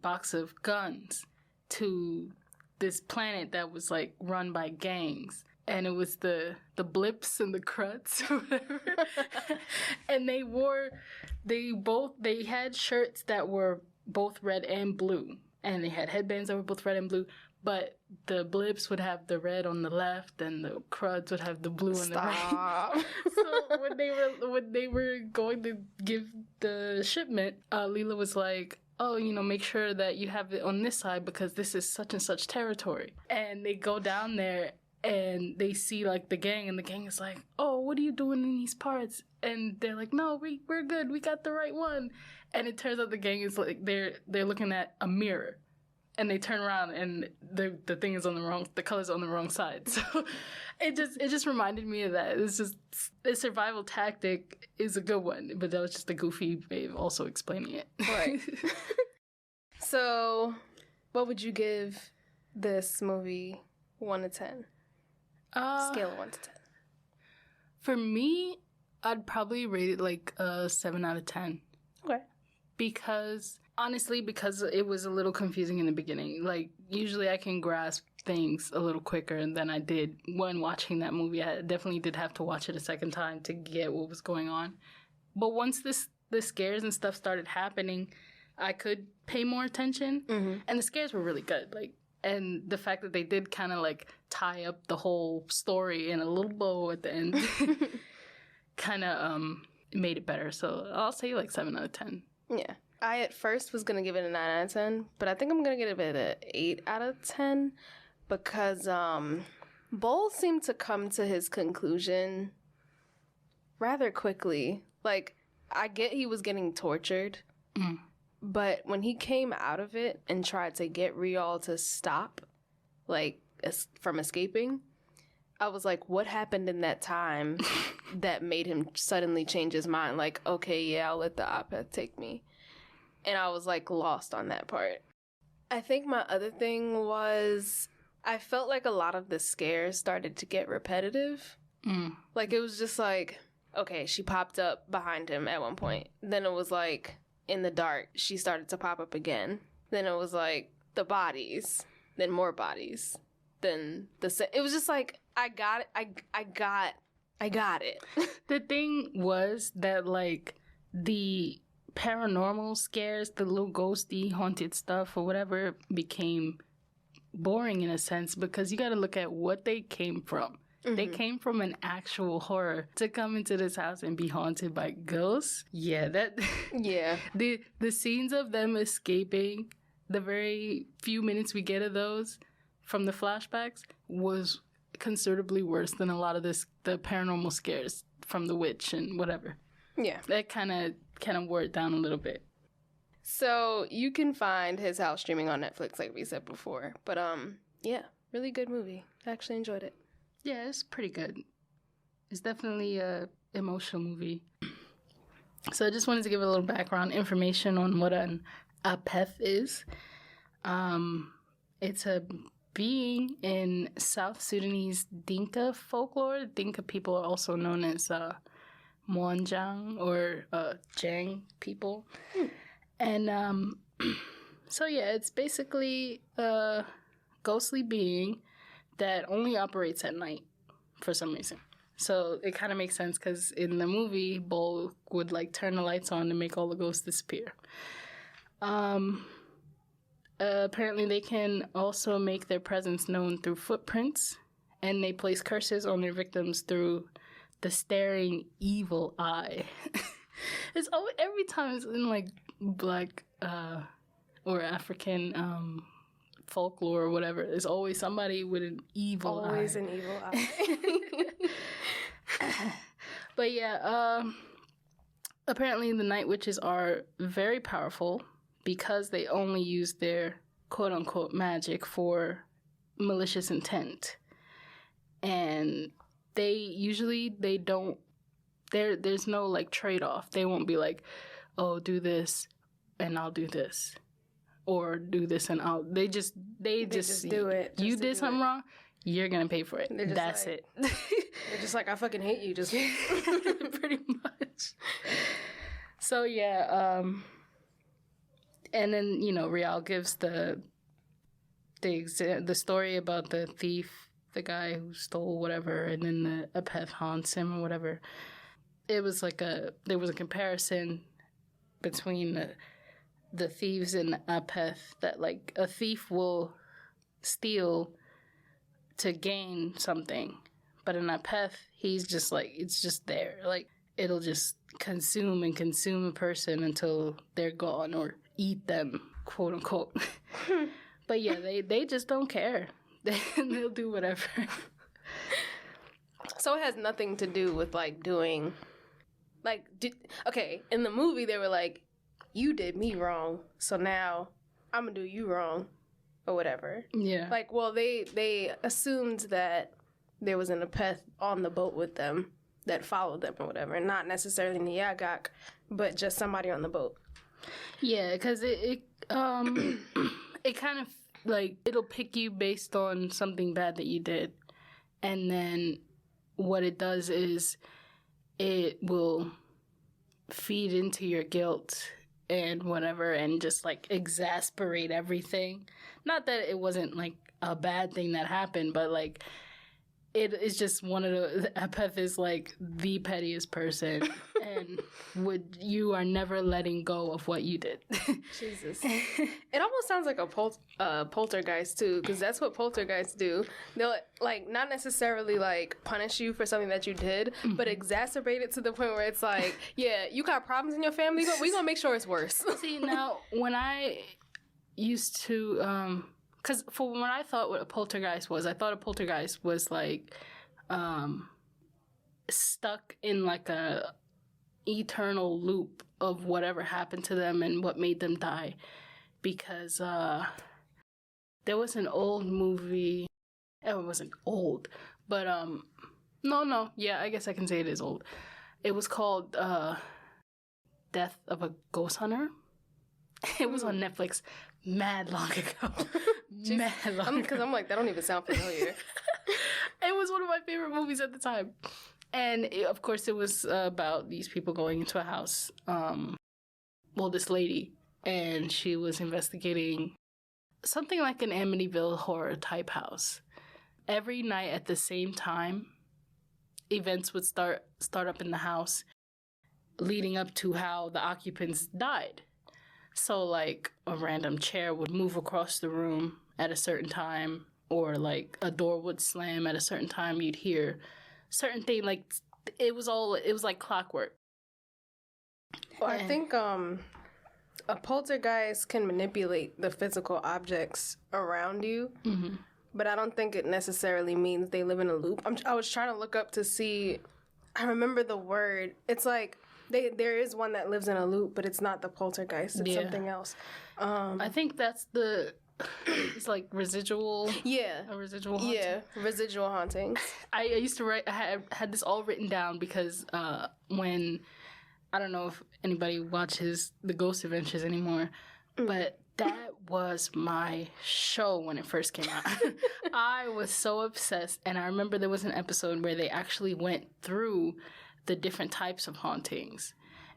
B: box of guns to this planet that was like run by gangs, and it was the blips and the cruts or whatever. And they had shirts that were both red and blue, and they had headbands that were both red and blue, but the blips would have the red on the left and the cruds would have the blue on the right. So when they were going to give the shipment, Leela was like, oh, make sure that you have it on this side because this is such and such territory. And they go down there and they see, like, the gang, and the gang is like, oh, what are you doing in these parts? And they're like, no, we're good. We got the right one. And it turns out the gang is like, they're looking at a mirror. And they turn around and the thing is the color's on the wrong side. So it just reminded me of that. It's just, the survival tactic is a good one, but that was just a goofy way of also explaining it.
A: Right. So, what would you give this movie 1 to 10? Scale of 1 to 10.
B: For me, I'd probably rate it like a 7 out of 10.
A: Okay.
B: Because it was a little confusing in the beginning. Like, usually I can grasp things a little quicker than I did when watching that movie. I definitely did have to watch it a second time to get what was going on. But once the scares and stuff started happening, I could pay more attention. Mm-hmm. And the scares were really good. Like, and the fact that they did kind of like tie up the whole story in a little bow at the end kind of made it better. So I'll say like 7 out of 10.
A: Yeah. I at first was going to give it a 9 out of 10, but I think I'm going to give it an 8 out of 10 because Bull seemed to come to his conclusion rather quickly. Like, I get he was getting tortured, but when he came out of it and tried to get Rial to stop, like, from escaping, I was like, what happened in that time that made him suddenly change his mind? Like, okay, yeah, I'll let the op-ed take me. And I was, like, lost on that part. I think my other thing was I felt like a lot of the scares started to get repetitive. Like, it was just like, okay, she popped up behind him at one point. Then it was like, in the dark, she started to pop up again. Then it was like, the bodies. Then more bodies. Then it was just like, I got it. I got it.
B: The thing was that, like, the paranormal scares, the little ghosty, haunted stuff or whatever, became boring in a sense because you got to look at what they came from. Mm-hmm. They came from an actual horror to come into this house and be haunted by ghosts. Yeah, yeah. The scenes of them escaping, the very few minutes we get of those from the flashbacks was considerably worse than a lot of the paranormal scares from the witch and whatever. Yeah, that kind of wore it down a little bit.
A: So you can find his house streaming on Netflix, like we said before. But yeah, really good movie. I actually enjoyed it.
B: Yeah, it's pretty good. It's definitely a emotional movie. So I just wanted to give a little background information on what an apeth is. It's a being in South Sudanese Dinka folklore. Dinka people are also known as Mwanjang or Jang people. And so yeah, it's basically a ghostly being that only operates at night for some reason. So it kind of makes sense because in the movie, Bull would like turn the lights on to make all the ghosts disappear. Apparently they can also make their presence known through footprints, and they place curses on their victims through the staring evil eye. It's always, every time it's in like Black or African folklore or whatever, there's always somebody with an evil eye.
A: Always an evil eye.
B: But yeah, apparently the night witches are very powerful because they only use their quote-unquote magic for malicious intent. And they don't, there's no like trade-off. They won't be like, oh, do this and I'll do this, or do this and they just
A: do it.
B: You did something wrong, you're gonna pay for it. That's
A: like,
B: it.
A: They're just like, I fucking hate you. Just
B: pretty much. So yeah, and then Rial gives the story about the thief, the guy who stole whatever, and then the apeth haunts him or whatever. It was like there was a comparison between the thieves and the apeth, that like a thief will steal to gain something, but an apeth, he's just like, it's just there, like it'll just consume a person until they're gone, or eat them, quote unquote. But yeah, they just don't care. They'll do whatever.
A: So it has nothing to do with like doing, like, okay, in the movie they were like, you did me wrong, so now I'm gonna do you wrong, or whatever. Yeah. Like, well, they assumed that there was an apeth on the boat with them that followed them or whatever, and not necessarily Nyagak, but just somebody on the boat.
B: Yeah, because it kind of like, it'll pick you based on something bad that you did, and then what it does is it will feed into your guilt and whatever, and just like exasperate everything. Not that it wasn't like a bad thing that happened, but like it is just one of the apeth is like the pettiest person, and you are never letting go of what you did.
A: Jesus. It almost sounds like a poltergeist too, because that's what poltergeists do. They'll like not necessarily like punish you for something that you did, but exacerbate it to the point where it's like, yeah, you got problems in your family, but we're gonna make sure it's worse.
B: See, now when I used to because for when I thought what a poltergeist was, I thought a poltergeist was like stuck in like a eternal loop of whatever happened to them and what made them die. Because there was an old movie. It wasn't old, but no, yeah, I guess I can say it is old. It was called Death of a Ghost Hunter. It was on Netflix mad long ago. Mad long
A: Because I'm like, that don't even sound familiar.
B: It was one of my favorite movies at the time. And, of course, it was about these people going into a house. This lady. And she was investigating something like an Amityville horror type house. Every night at the same time, events would start up in the house leading up to how the occupants died. So, like, a random chair would move across the room at a certain time, or, like, a door would slam at a certain time. You'd hear certain thing. Like, it was like clockwork.
A: Well, I think a poltergeist can manipulate the physical objects around you, but I don't think it necessarily means they live in a loop. I was trying to look up to see. I remember the word. It's like there is one that lives in a loop, but it's not the poltergeist. It's something else.
B: I think that's it's like residual.
A: Yeah.
B: A residual haunting.
A: Yeah, residual hauntings.
B: I used to write. I had this all written down because when. I don't know if anybody watches The Ghost Adventures anymore, but that was my show when it first came out. I was so obsessed, and I remember there was an episode where they actually went through the different types of hauntings,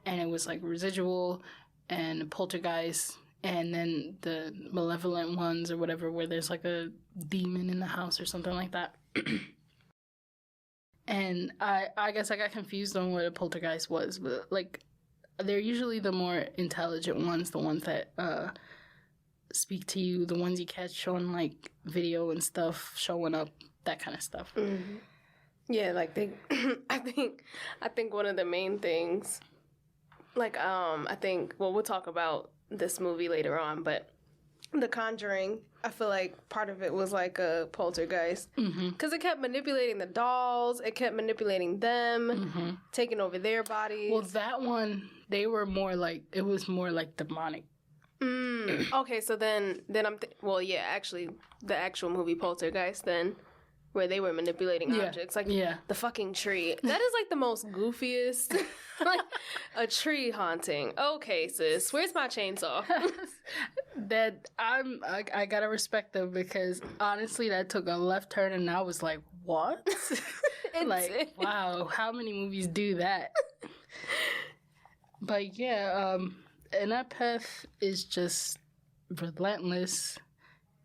B: and it was like residual and poltergeist, and then the malevolent ones or whatever, where there's like a demon in the house or something like that. And I guess I got confused on what a poltergeist was, but like they're usually the more intelligent ones, the ones that speak to you, the ones you catch on like video and stuff, showing up, that kind of stuff.
A: Mm-hmm. Yeah, like they, I think one of the main things, like I think we'll talk about this movie later on, but The Conjuring, I feel like part of it was like a poltergeist because it kept manipulating the dolls, it kept manipulating them, taking over their bodies.
B: Well, that one, they were more like, it was more like demonic.
A: Okay, so then I'm actually the actual movie Poltergeist then, where they were manipulating objects, like the fucking tree. That is like the most goofiest, like a tree haunting. Okay, sis, where's my chainsaw?
B: That I gotta respect them because honestly, that took a left turn and I was like, what? Like, wow, how many movies do that? But yeah, Anapeth is just relentless.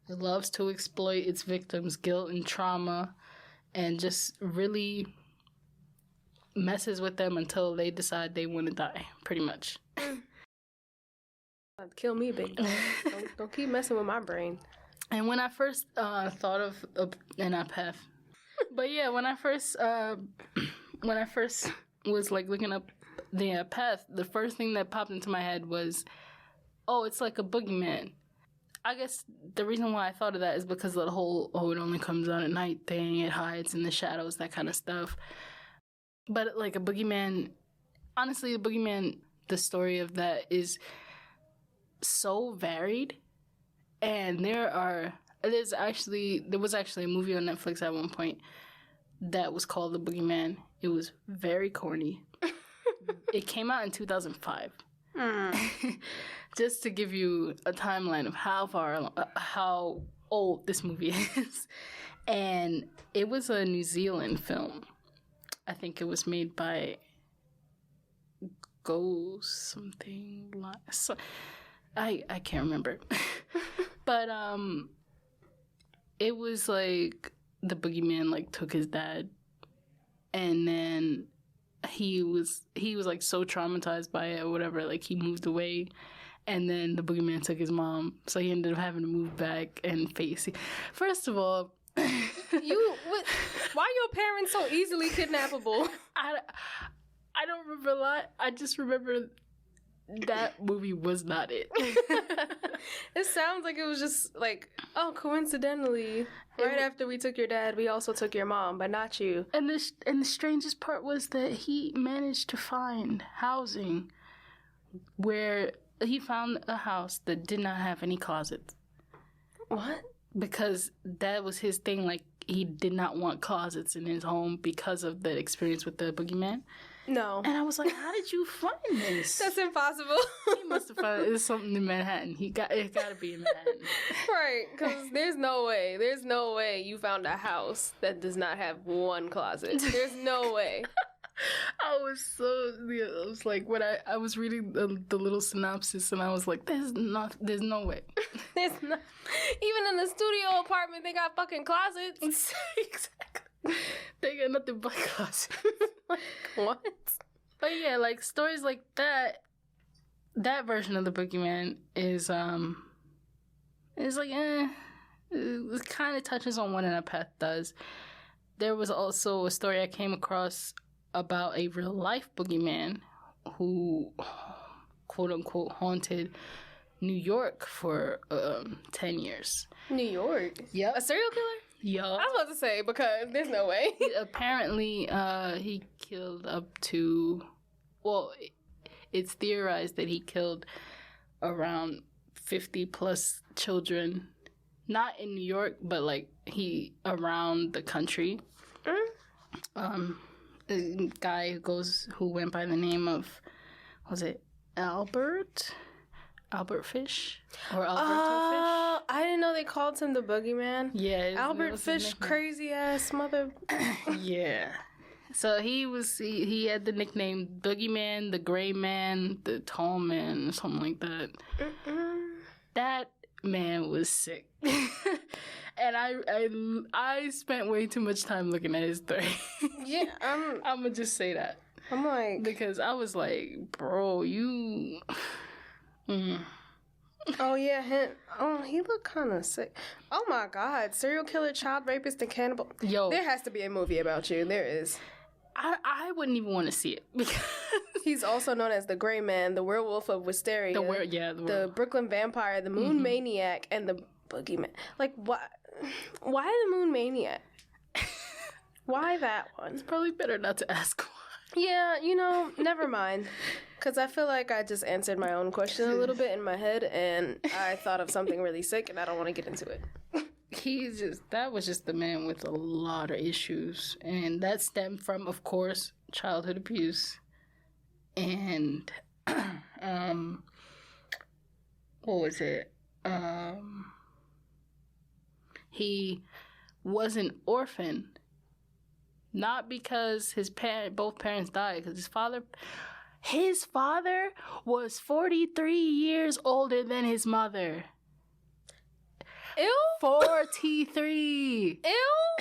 B: It loves to exploit its victims' guilt and trauma and just really messes with them until they decide they want to die, pretty much.
A: Kill me, big dog. Don't keep messing with my brain.
B: And when I first thought of Anapeth, but yeah, when I first was like looking up the Anapeth, the first thing that popped into my head was, oh, it's like a boogeyman. I guess the reason why I thought of that is because of the whole, it only comes out at night thing, it hides in the shadows, that kind of stuff. But like a boogeyman, honestly, the boogeyman, the story of that is so varied. And there was actually a movie on Netflix at one point that was called The Boogeyman. It was very corny. It came out in 2005. Just to give you a timeline of how old this movie is. And it was a New Zealand film. I think it was made by something. I can't remember. But it was like the boogeyman like took his dad, and then he was like so traumatized by it or whatever, like he moved away, and then the boogeyman took his mom, so he ended up having to move back and face it. First of all,
A: why are your parents so easily kidnappable?
B: I don't remember a lot. I just remember that movie was not it.
A: It sounds like it was just like, oh, coincidentally, right after we took your dad, we also took your mom, but not you.
B: And the strangest part was that he managed to find housing where he found a house that did not have any closets.
A: What?
B: Because that was his thing. Like, he did not want closets in his home because of the experience with the boogeyman.
A: No.
B: And I was like, how did you find this?
A: That's impossible.
B: He must have found it. It's something in Manhattan. It got to be in Manhattan.
A: Right, because there's no way you found a house that does not have one closet. There's no way.
B: I was like, when I was reading the little synopsis, and I was like, there's no way.
A: There's not, even in the studio apartment, they got fucking closets.
B: Exactly. They got nothing but closets.
A: Like, what?
B: But yeah, like, stories like that version of the Boogeyman is like, it kind of touches on what an empath does. There was also a story I came across about a real life boogeyman who, quote unquote, haunted New York for 10 years.
A: New York?
B: Yep.
A: A serial killer?
B: Yeah.
A: I was about to say, because there's no way.
B: Apparently, he killed up to, well, it's theorized that he killed around 50 plus children, not in New York, but like around the country. The guy who went by the name of, was it Albert Fish or Alberto Fish?
A: I didn't know they called him the Boogeyman.
B: Yeah,
A: Albert Fish, crazy ass mother.
B: Yeah. So he had the nickname Boogeyman, the Gray Man, the Tall Man, something like that. That man was sick. And I spent way too much time looking at his story.
A: Yeah,
B: I'm gonna just say that.
A: I'm like,
B: because I was like, bro, you.
A: Oh yeah, he looked kind of sick. Oh my god, serial killer, child rapist, and cannibal.
B: Yo,
A: there has to be a movie about you. There is.
B: I wouldn't even want to see it because
A: he's also known as the Gray Man, the Werewolf of Wisteria, the Brooklyn Vampire, the Moon Maniac, and the Boogeyman. Like, why the Moon Maniac? Why that one?
B: It's probably better not to ask why.
A: Yeah, never mind. Because I feel like I just answered my own question a little bit in my head, and I thought of something really sick, and I don't want to get into it.
B: That was just the man with a lot of issues. And that stemmed from, of course, childhood abuse. And, what was it? He was an orphan. Not because both parents died, because his father was 43 years older than his mother.
A: Ew.
B: 43.
A: Ew.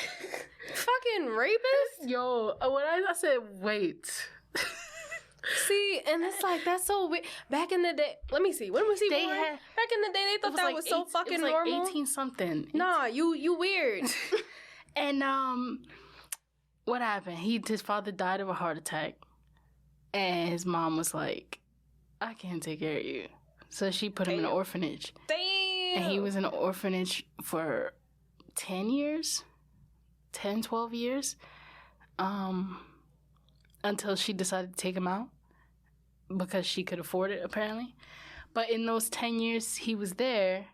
A: Fucking rapist.
B: Yo, when I said wait.
A: See, and it's like, that's so weird. Back in the day, let me see. When was he born? Back in the day, they thought that was so fucking normal.
B: It was like 18 something.
A: Nah, you weird.
B: And what happened? His father died of a heart attack. And his mom was like, I can't take care of you. So she put him in an orphanage.
A: Damn.
B: And he was in an orphanage for 10 years. 10, 12 years. Until she decided to take him out. Because she could afford it, apparently. But in those 10 years he was there,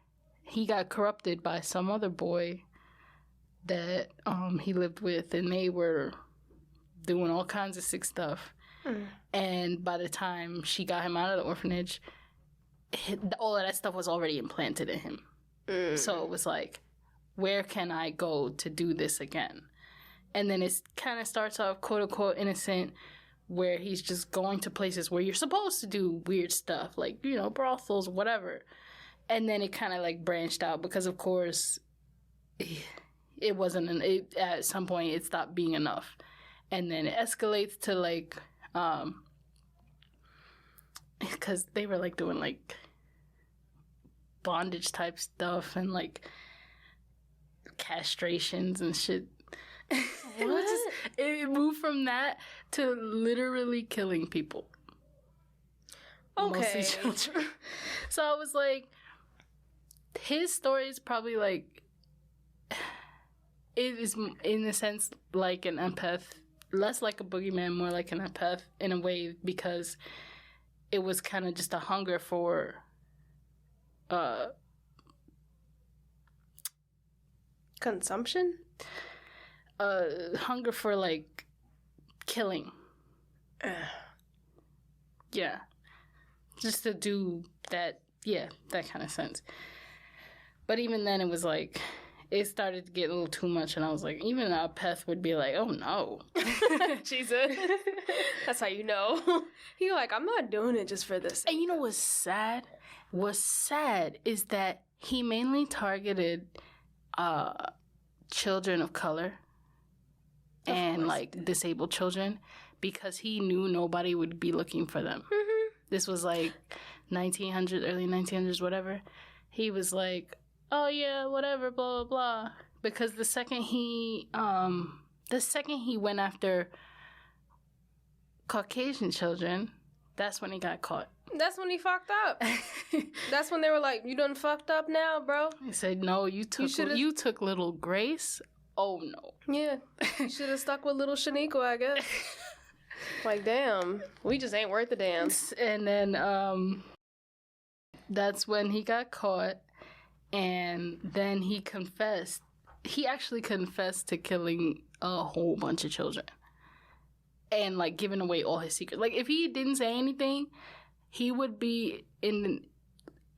B: he got corrupted by some other boy that he lived with. And they were doing all kinds of sick stuff. And by the time she got him out of the orphanage, all of that stuff was already implanted in him. So it was like, where can I go to do this again? And then it kind of starts off, quote unquote, innocent, where he's just going to places where you're supposed to do weird stuff, like, brothels, whatever. And then it kind of like branched out because, of course, it wasn't, at some point it stopped being enough. And then it escalates to like, because they were like doing like bondage type stuff and like castrations and shit. It moved from that to literally killing people.
A: Okay.
B: Mostly children. So I was like, his story is probably like, it is in a sense like an empath, less like a boogeyman, more like an empath in a way, because it was kind of just a hunger for
A: consumption?
B: Hunger for like killing. Yeah. Just to do that, that kind of sense. But even then, it was like, it started to get a little too much, and I was like, even Peth would be like, oh no.
A: Jesus. That's how you know. He like, I'm not doing it just for this.
B: And you know what's sad? What's sad is that he mainly targeted children of color and like disabled children because he knew nobody would be looking for them. Mm-hmm. This was like 1900s, early 1900s, whatever. He was like, oh yeah, whatever, blah, blah, blah. Because the second he went after Caucasian children, that's when he got caught.
A: That's when he fucked up. That's when they were like, you done fucked up now, bro.
B: He said, no, you took little Grace. Oh, no.
A: Yeah. You should have stuck with little Shaniqua, I guess. Like, damn. We just ain't worth a damn.
B: And then that's when he got caught. And then he confessed. He actually confessed to killing a whole bunch of children. And, like, giving away all his secrets. Like, if he didn't say anything, he would be on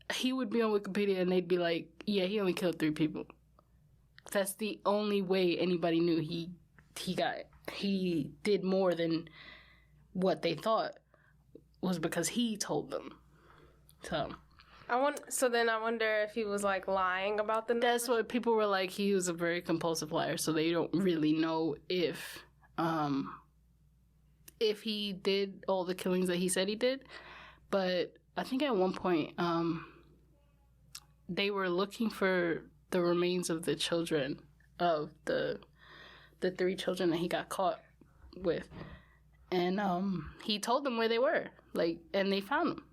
B: Wikipedia and they'd be like, yeah, he only killed 3 people. That's the only way anybody knew he did more than what they thought was because he told them.
A: So then I wonder if he was like lying about the numbers.
B: That's what people were like. He was a very compulsive liar, so they don't really know if he did all the killings that he said he did. But I think at one point they were looking for the remains of the children of the 3 children that he got caught with, and he told them where they were, like, and they found them.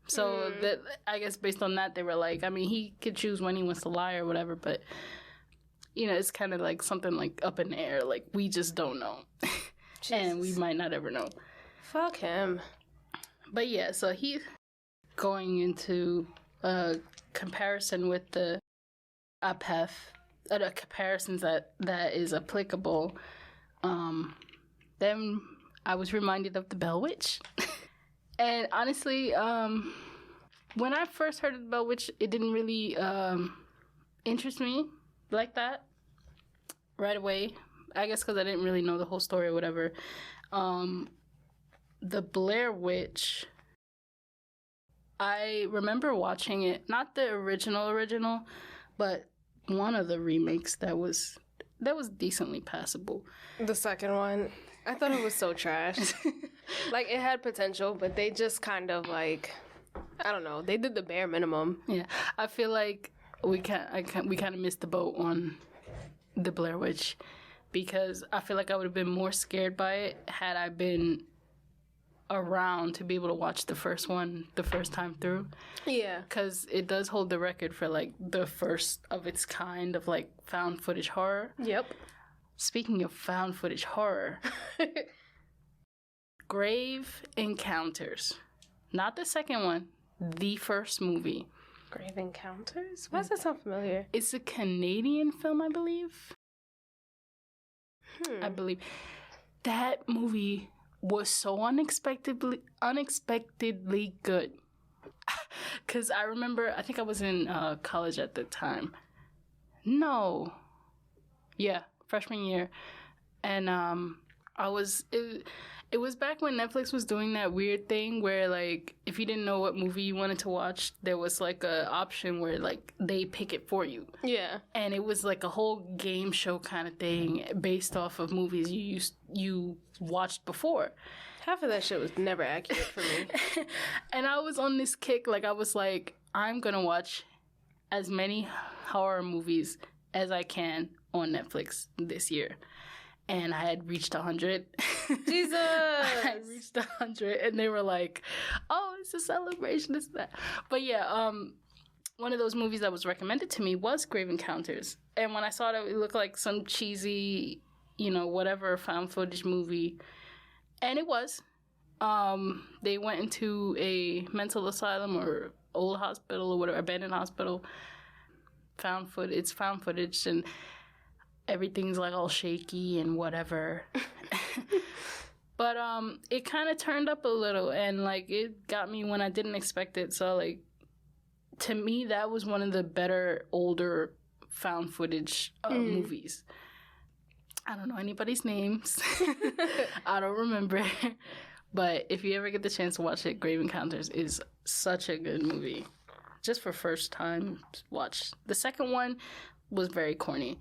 B: So that, I guess based on that, they were like, I mean, he could choose when he wants to lie or whatever, but you know, it's kind of like something like up in the air, like we just don't know. And we might not ever know.
A: Fuck him.
B: But yeah, so he's going into a comparison with the APEF, the comparisons that is applicable. Then I was reminded of the Bell Witch. And honestly, when I first heard of the Bell Witch, it didn't really interest me like that right away. I guess because I didn't really know the whole story or whatever. The Blair Witch, I remember watching it, not the original, but one of the remakes that was decently passable.
A: The second one, I thought it was so trash. Like, it had potential, but they just kind of like, I don't know, they did the bare minimum.
B: Yeah, I feel like we kind of missed the boat on the Blair Witch, because I feel like I would have been more scared by it had I been around to be able to watch the first one the first time through.
A: Yeah.
B: Because it does hold the record for, like, the first of its kind of, like, found footage horror.
A: Yep.
B: Speaking of found footage horror, Grave Encounters. Not the second one, the first movie.
A: Grave Encounters? Why does that sound familiar?
B: It's a Canadian film, I believe. I believe. That movie was so unexpectedly good. Because I remember, I think I was in college at the time. No. Yeah, freshman year. And it was back when Netflix was doing that weird thing where, like, if you didn't know what movie you wanted to watch, there was, like, a option where, like, they pick it for you.
A: Yeah. And
B: it was, like, a whole game show kind of thing based off of movies you watched before.
A: Half of that shit was never accurate for me.
B: And I was on this kick, like, I was like, I'm gonna watch as many horror movies as I can on Netflix this year. And I had reached 100.
A: Jesus!
B: I had reached 100, and they were like, oh, it's a celebration, it's that. But yeah, one of those movies that was recommended to me was Grave Encounters. And when I saw it, it looked like some cheesy, whatever found footage movie. And it was. They went into a mental asylum or old hospital or whatever, abandoned hospital. It's found footage, and everything's like all shaky and whatever. But it kind of turned up a little, and like it got me when I didn't expect it. So like, to me, that was one of the better older found footage movies. I don't know anybody's names. I don't remember. But if you ever get the chance to watch it, Grave Encounters is such a good movie. Just for first time watch. The second one was very corny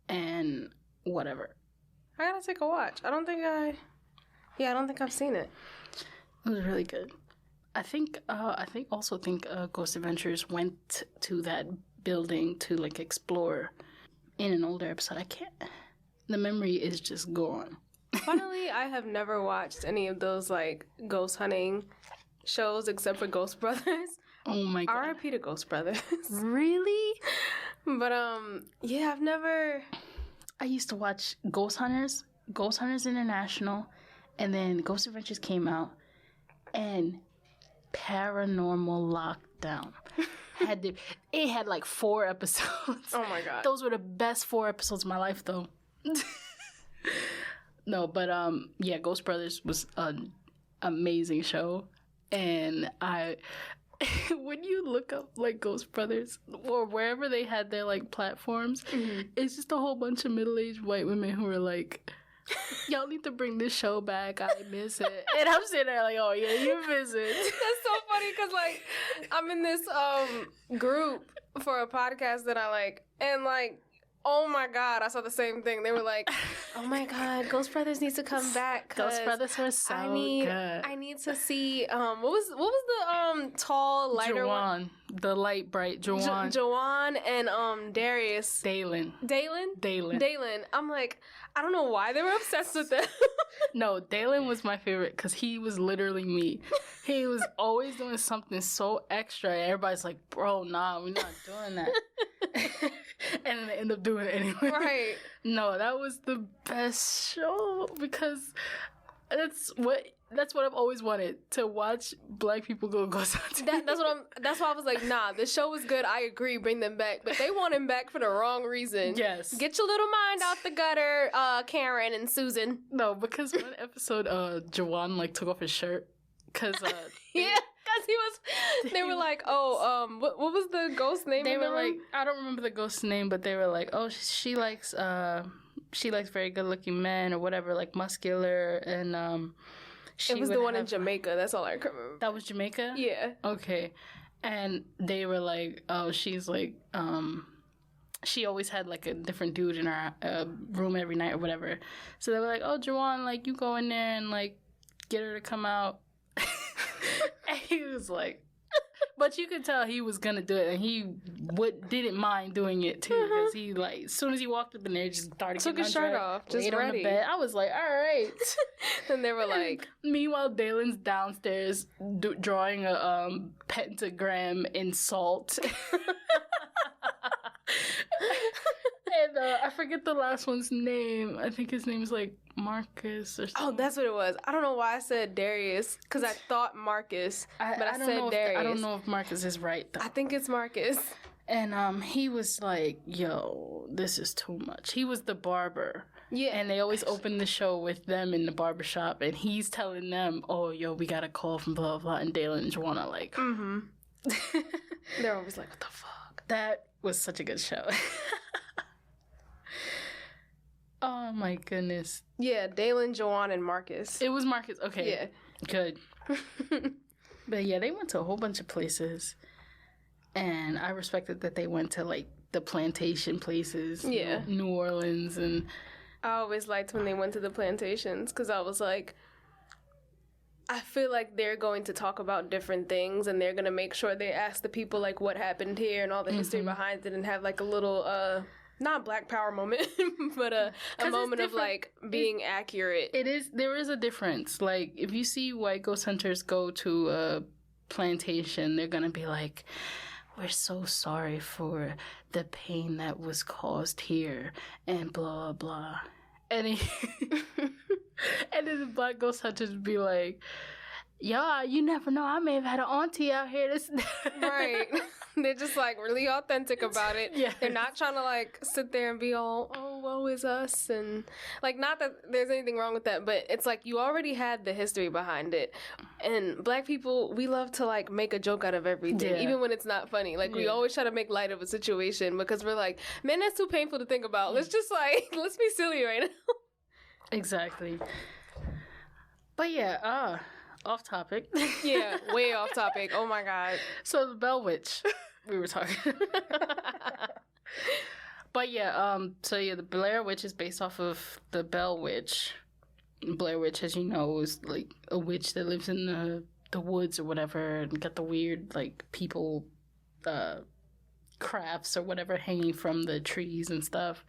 B: and whatever.
A: I gotta take a watch. I don't think I've seen it.
B: It was really good. I think Ghost Adventures went to that building to like explore in an older episode. I can't. The memory is just gone.
A: Funnily, I have never watched any of those like ghost hunting shows except for Ghost Brothers.
B: Oh my god.
A: R.I.P. to Ghost Brothers.
B: Really?
A: But yeah, I've never.
B: I used to watch Ghost Hunters International, and then Ghost Adventures came out, and Paranormal Lockdown it had like 4 episodes.
A: Oh my god.
B: Those were the best 4 episodes of my life, though. No, but yeah, Ghost Brothers was an amazing show, and when you look up like Ghost Brothers or wherever they had their like platforms, it's just a whole bunch of middle-aged white women who are like, y'all need to bring this show back, I miss it. And I'm sitting there like, oh yeah, you miss it.
A: That's so funny because like I'm in this group for a podcast that I like, and like, oh my god, I saw the same thing. They were like, oh my god, Ghost Brothers needs to come back.
B: Ghost Brothers were so good.
A: I need to see what was the tall lighter one?
B: The light bright Jawan.
A: Jawan and Darius.
B: Dalen.
A: I'm like, I don't know why they were obsessed with them.
B: No, Dalen was my favorite because he was literally me. He was always doing something so extra. And everybody's like, bro, nah, we're not doing that. And then they end up doing it anyway. Right. No, that was the best show because that's what I've always wanted, to watch black people go ghost hunting.
A: That's why I was like, nah, the show was good. I agree, bring them back. But they want him back for the wrong reason. Yes. Get your little mind out the gutter, Karen and Susan.
B: No, because one episode, Jawan like took off his shirt. Cause
A: yeah. Because they were like, oh, what was the ghost name?
B: They were like, I don't remember the ghost name, but they were like, oh, she likes very good looking men or whatever, like muscular, and
A: it was the one in Jamaica. That's all I remember.
B: That was Jamaica?
A: Yeah.
B: Okay. And they were like, oh, she's like, she always had like a different dude in her room every night or whatever. So they were like, oh, Jawan, like you go in there and like get her to come out. And he was like, but you could tell he was gonna do it, and he didn't mind doing it too, because he like as soon as he walked up in there, just started
A: took his shirt off, just ready.
B: On the bed. I was like, all right.
A: And they were like,
B: meanwhile, Dalen's downstairs drawing a pentagram in salt. And I forget the last one's name. I think his name's like Marcus or something.
A: Oh, that's what it was. I don't know why I said Darius, because I thought Marcus, but I said Darius.
B: I don't know if Marcus is right, though.
A: I think it's Marcus.
B: And he was like, yo, this is too much. He was the barber. Yeah. And they always open the show with them in the barbershop, and he's telling them, oh, yo, we got a call from blah, blah, blah, and Dalen and Joanna like... Mm-hmm.
A: They're always like, what the fuck?
B: That was such a good show. Oh my goodness.
A: Yeah, Dalen, Joanne, and Marcus.
B: It was Marcus. Okay. Yeah. Good. But yeah, they went to a whole bunch of places. And I respected that they went to like the plantation places. Yeah. New Orleans and...
A: I always liked when they went to the plantations because I was like, I feel like they're going to talk about different things and they're going to make sure they ask the people like what happened here and all the history behind it and have like a little... not Black Power moment, but a moment of like being accurate.
B: There is a difference. Like if you see white ghost hunters go to a plantation, they're gonna be like, we're so sorry for the pain that was caused here and blah blah. And and then the black ghost hunters would be like, yeah, you never know. I may have had an auntie out here.
A: Right. They're just like really authentic about it.
B: Yeah.
A: They're not trying to like sit there and be all, oh, woe is us. And like, not that there's anything wrong with that, but it's like you already had the history behind it. And Black people, we love to like make a joke out of everything, even when it's not funny. Like we always try to make light of a situation because we're like, man, that's too painful to think about. Let's just like, let's be silly right now.
B: Exactly. But yeah, off topic.
A: Yeah, way off topic. Oh my God.
B: So the Bell Witch, we were talking. But yeah, the Blair Witch is based off of the Bell Witch. Blair Witch, as you know, is like a witch that lives in the woods or whatever, and got the weird like people, crafts or whatever hanging from the trees and stuff.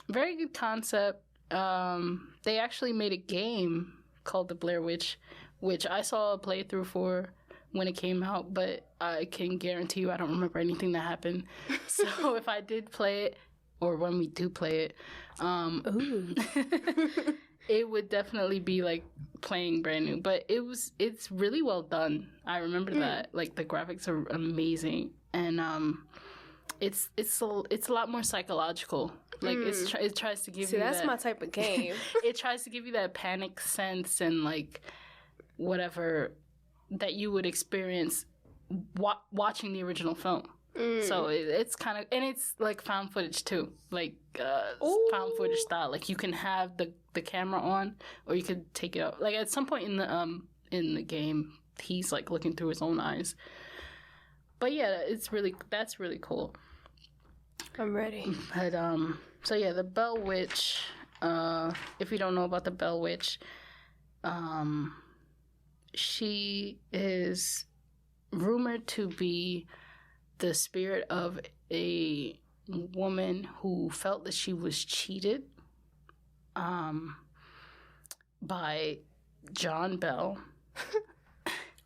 B: Very good concept. They actually made a game called The Blair Witch, which I saw a playthrough for when it came out, but I can guarantee you I don't remember anything that happened. So if I did play it, or when we do play it, it would definitely be like playing brand new. But it's really well done. I remember that. Like the graphics are amazing, and it's a lot more psychological. Like it tries to give you
A: that's my type of game.
B: It tries to give you that panic sense and like whatever that you would experience watching the original film. So it's kind of, and it's like found footage too, like found footage style. Like you can have the camera on, or you could take it out. Like at some point in the game, he's like looking through his own eyes. But yeah, that's really cool.
A: I'm ready.
B: But so yeah, the Bell Witch. If you don't know about the Bell Witch, she is rumored to be the spirit of a woman who felt that she was cheated by John Bell.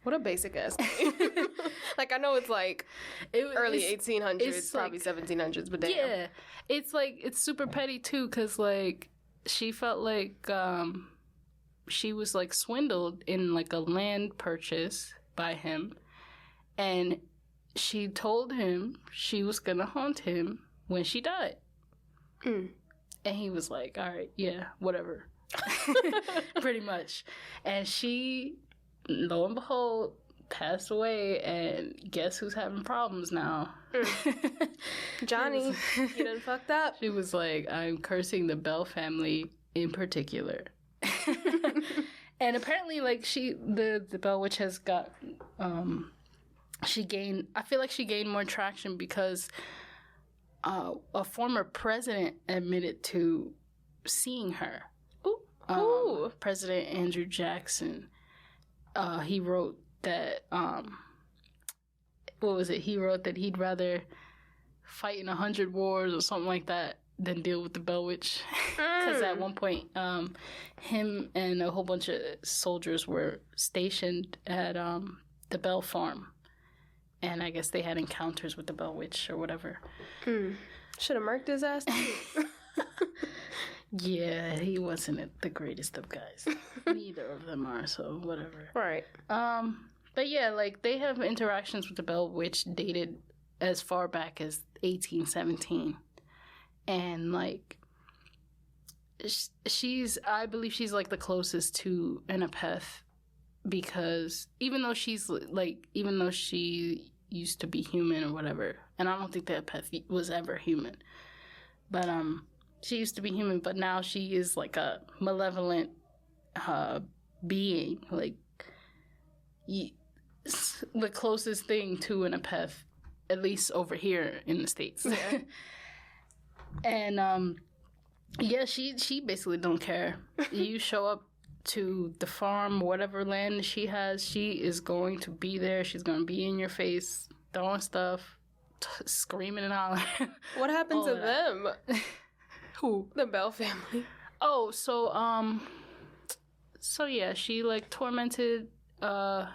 A: What a basic ass name. Like, I know it's like early 1800s, it's probably like, 1700s, but damn.
B: Yeah, it's super petty too, because like she felt like she was like swindled in like a land purchase by him, and she told him she was gonna haunt him when she died. And he was like, all right, yeah, whatever. Pretty much. And she, lo and behold, passed away, and guess who's having problems now?
A: Johnny, you done fucked up.
B: She was like, I'm cursing the Bell family in particular. And apparently, like, the Bell Witch has got, I feel like she gained more traction because a former president admitted to seeing her.
A: Ooh.
B: President Andrew Jackson. He wrote that, what was it? He wrote that he'd rather fight in 100 wars or something like that than deal with the Bell Witch. Because at one point, him and a whole bunch of soldiers were stationed at the Bell Farm. And I guess they had encounters with the Bell Witch or whatever.
A: Should have murked his ass too.
B: Yeah, he wasn't the greatest of guys. Neither of them are, so whatever.
A: Right.
B: But yeah, like they have interactions with the Bell Witch dated as far back as 1817. And like I believe she's like the closest to an Apeth, because even though she used to be human or whatever, and I don't think that Apeth was ever human, but she used to be human, but now she is like a malevolent being, like the closest thing to an Apeth, at least over here in the States. Yeah. And yeah, she basically don't care. You show up to the farm, whatever land she has, she is going to be there. She's going to be in your face, throwing stuff, screaming and hollering.
A: What happened to them?
B: Who?
A: The Bell family.
B: Oh, so yeah, she like tormented, wow,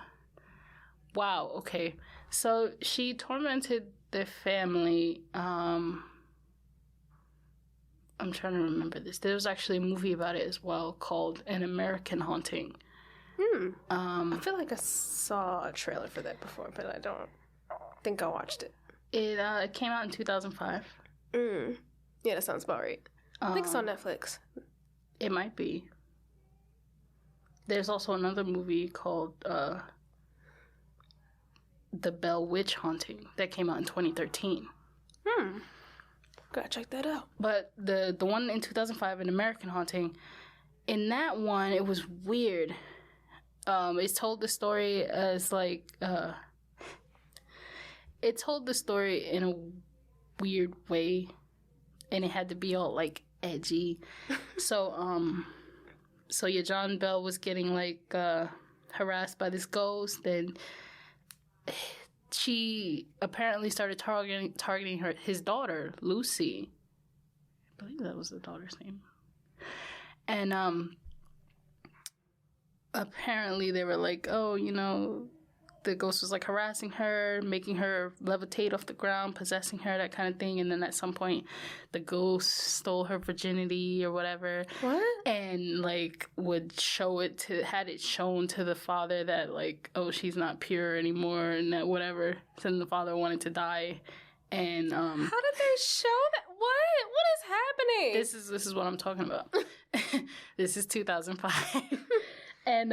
B: okay. So she tormented the family, I'm trying to remember this. There was actually a movie about it as well called An American Haunting.
A: I feel like I saw a trailer for that before, but I don't think I watched it.
B: It came out in 2005.
A: Yeah, that sounds about right. I think it's on Netflix.
B: It might be. There's also another movie called The Bell Witch Haunting that came out in 2013.
A: Gotta check that out.
B: But the one in 2005, An American Haunting, in that one, it was weird. It told the story as like it told the story in a weird way, and it had to be all like edgy. So John Bell was getting like harassed by this ghost, and she apparently started targeting his daughter, Lucy. I believe that was the daughter's name. And apparently they were like, oh, you know, the ghost was like harassing her, making her levitate off the ground, possessing her, that kind of thing. And then at some point, the ghost stole her virginity or whatever.
A: What?
B: And like had it shown to the father that like, oh, she's not pure anymore and that whatever. Then the father wanted to die. And
A: how did they show that? What is happening?
B: This is what I'm talking about. This is 2005. And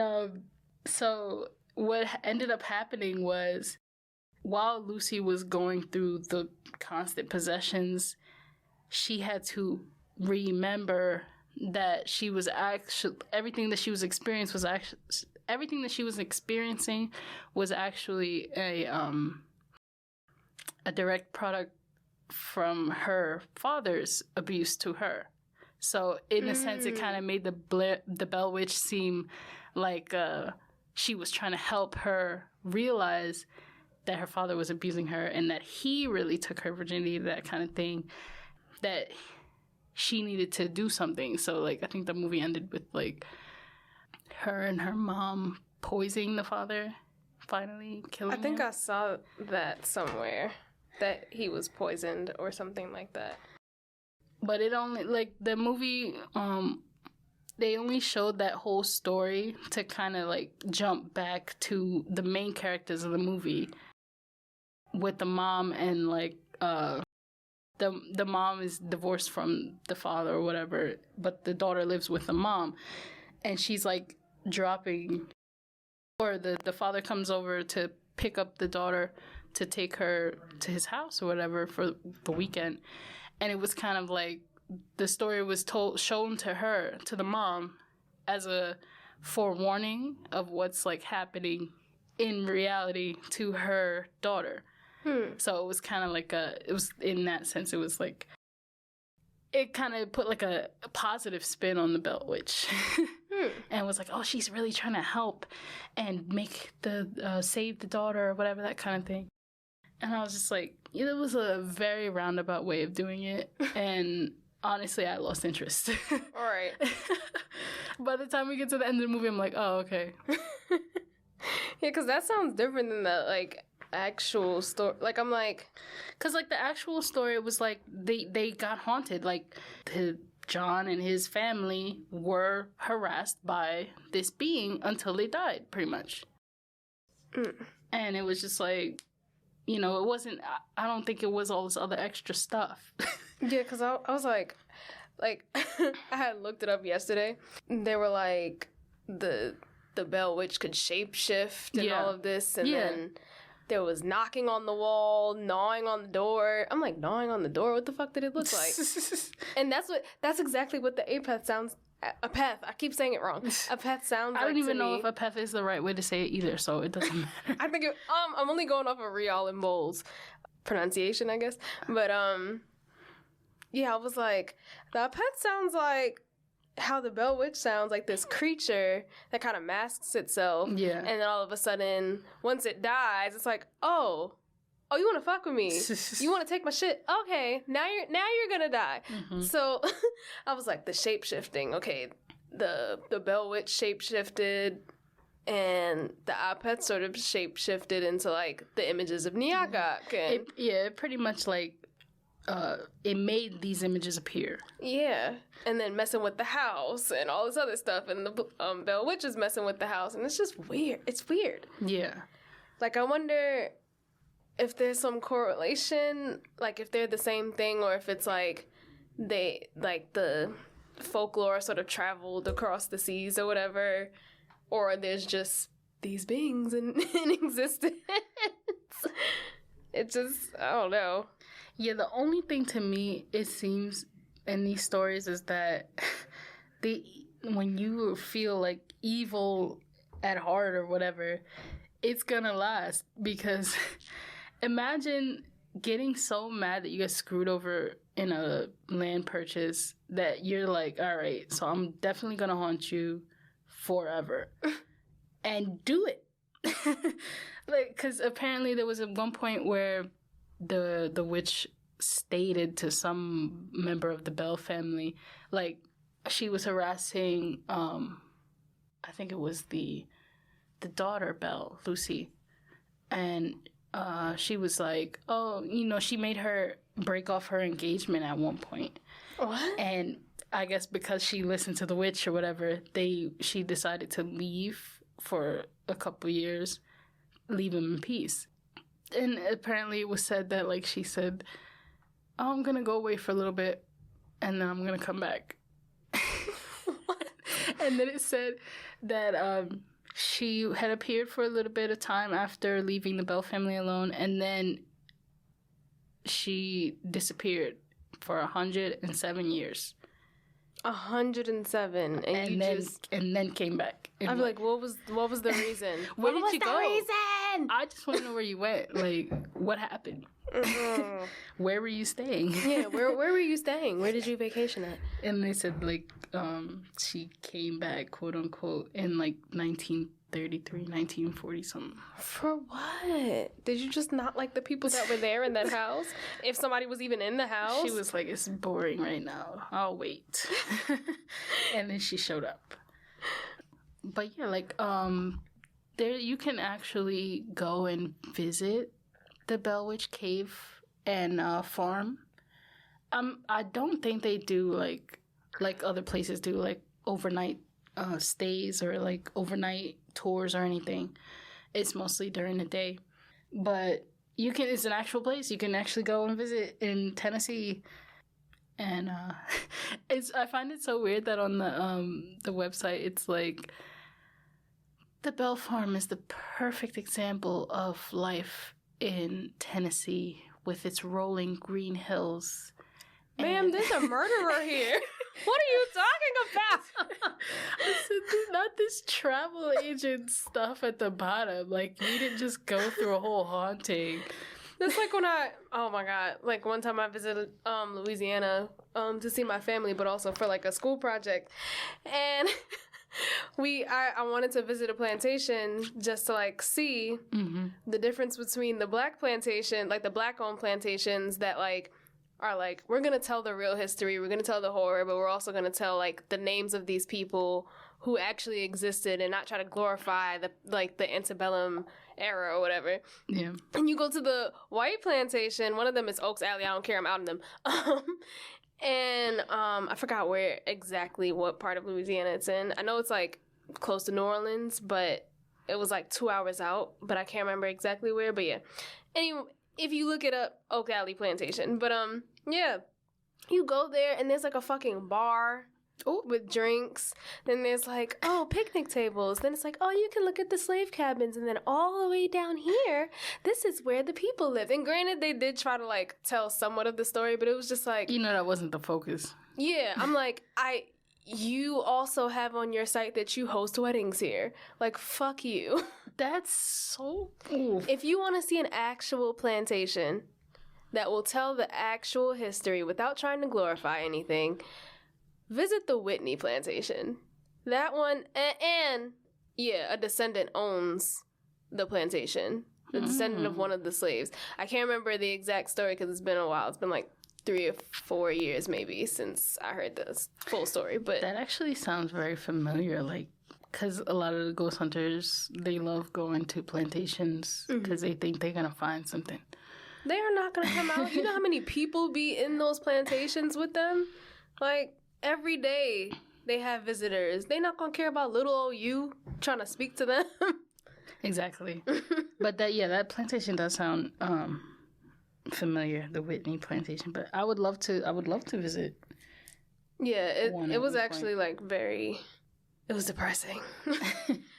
B: so what ended up happening was, while Lucy was going through the constant possessions, she had to remember that she was actually everything that she was experiencing was actually a direct product from her father's abuse to her. So in a sense, it kind of made the Bell Witch seem like she was trying to help her realize that her father was abusing her and that he really took her virginity, that kind of thing, that she needed to do something. So, like, I think the movie ended with, like, her and her mom poisoning the father, finally killing him.
A: I think I saw that somewhere, that he was poisoned or something like that.
B: But it only, like, the movie, they only showed that whole story to kind of, like, jump back to the main characters of the movie with the mom and, like, the mom is divorced from the father or whatever, but the daughter lives with the mom. And she's, like, dropping, or the father comes over to pick up the daughter to take her to his house or whatever for the weekend. And it was kind of like the story was shown to her, to the mom, as a forewarning of what's like happening in reality to her daughter. So it was kind of like it was in that sense, it was like, it kind of put like a positive spin on the Bell Witch. And was like, oh, she's really trying to help and make save the daughter or whatever, that kind of thing. And I was just like, it was a very roundabout way of doing it. And honestly, I lost interest.
A: All right.
B: By the time we get to the end of the movie, I'm like, oh, okay.
A: Yeah, because that sounds different than the, like, actual story. Like, I'm like...
B: Because, like, the actual story was, like, they got haunted. Like, John and his family were harassed by this being until they died, pretty much. And it was just like... You know, it wasn't, I don't think it was all this other extra stuff.
A: Yeah, because I was like, I had looked it up yesterday. They were like, the Bell Witch could shapeshift and all of this. And then there was knocking on the wall, gnawing on the door. I'm like, gnawing on the door? What the fuck did it look like? And that's exactly what the Apeth sounds. Apeth. I keep saying it wrong. Apeth sounds like. I don't even know if
B: Apeth is the right way to say it either, so it doesn't matter.
A: I think I'm only going off of Rial and Bowles' pronunciation, I guess. But yeah, I was like, the Apeth sounds like how the Bell Witch sounds, like this creature that kind of masks itself. Yeah. And then all of a sudden, once it dies, it's like, oh, you want to fuck with me? You want to take my shit? Okay, now you're gonna die. So I was like, the shape-shifting. Okay, the Bell Witch shape-shifted, and the Apeth sort of shape-shifted into, like, the images of Nyagak. And
B: it pretty much, like, it made these images appear.
A: Yeah. And then messing with the house and all this other stuff. And the Bell Witch is messing with the house. And it's just weird. It's weird.
B: Yeah.
A: Like, I wonder if there's some correlation, like if they're the same thing, or if it's like they, like the folklore sort of traveled across the seas or whatever, or there's just these beings in existence. It just, I don't know.
B: Yeah, the only thing to me, it seems, in these stories is that when you feel like evil at heart or whatever, it's gonna last. Because imagine getting so mad that you get screwed over in a land purchase that you're like, all right, so I'm definitely gonna haunt you forever. And do it. Like, because apparently there was at one point where the witch stated to some member of the Bell family, like, she was harassing, I think it was the daughter Bell, Lucy, and she was like, oh, you know, she made her break off her engagement at one point.
A: What?
B: And I guess because she listened to the witch or whatever, she decided to leave for a couple years, leave him in peace. And apparently it was said that, like, she said, oh, I'm gonna go away for a little bit and then I'm gonna come back. And then it said that she had appeared for a little bit of time after leaving the Bell family alone, and then she disappeared for 107 years.
A: 107, and
B: then came back.
A: I'm like, what was the reason?
B: Where did you go?
A: Reason?
B: I just want to know where you went. Like, what happened?
A: Mm-hmm.
B: Where were you staying?
A: Yeah, where were you staying? Where did you vacation at?
B: And they said, like, she came back, quote unquote, in like 1933, 1940 something.
A: For what? Did you just not like the people that were there in that house? If somebody was even in the house?
B: She was like, it's boring right now. I'll wait. And then she showed up. But yeah, like, there you can actually go and visit the Bell Witch Cave and farm. I don't think they do like other places do, like overnight stays or like overnight tours or anything. It's mostly during the day. But it's an actual place. You can actually go and visit in Tennessee. And I find it so weird that on the website it's like, the Bell Farm is the perfect example of life in Tennessee with its rolling green hills.
A: Ma'am, there's a murderer here. What are you talking about?
B: I said, not this travel agent stuff at the bottom. Like, you didn't just go through a whole haunting.
A: That's like when oh my God, like one time I visited Louisiana to see my family, but also for like a school project. And I wanted to visit a plantation just to like see the difference between the black plantation, like the black owned plantations that like are like, we're going to tell the real history, we're going to tell the horror, but we're also going to tell like the names of these people who actually existed and not try to glorify the antebellum era or whatever.
B: Yeah.
A: And you go to the white plantation, one of them is Oaks Alley, I don't care, I'm out of them. And I forgot what part of Louisiana it's in. I know it's like close to New Orleans, but it was like 2 hours out, but I can't remember exactly where. But yeah, anyway, if you look it up, Oak Alley Plantation. But yeah, you go there and there's like a fucking bar with drinks. Then there's like, picnic tables. Then it's like, you can look at the slave cabins. And then all the way down here, this is where the people lived. And granted, they did try to like tell somewhat of the story, but it was just like,
B: that wasn't the focus.
A: Yeah, I'm like, you also have on your site that you host weddings here. Like, fuck you.
B: That's so cool.
A: If you want to see an actual plantation that will tell the actual history without trying to glorify anything, visit the Whitney plantation. That one, and yeah, a descendant owns the plantation. The descendant of one of the slaves. I can't remember the exact story because it's been a while. It's been like 3 or 4 years maybe since I heard the full story. But
B: that actually sounds very familiar, like, because a lot of the ghost hunters, they love going to plantations because they think they're going to find something.
A: They are not going to come out. You know how many people be in those plantations with them? Like, every day they have visitors. They not going to care about little old you trying to speak to them.
B: Exactly. But that plantation does sound familiar, the Whitney plantation. But I would love to visit.
A: Yeah, it was actually like it was depressing.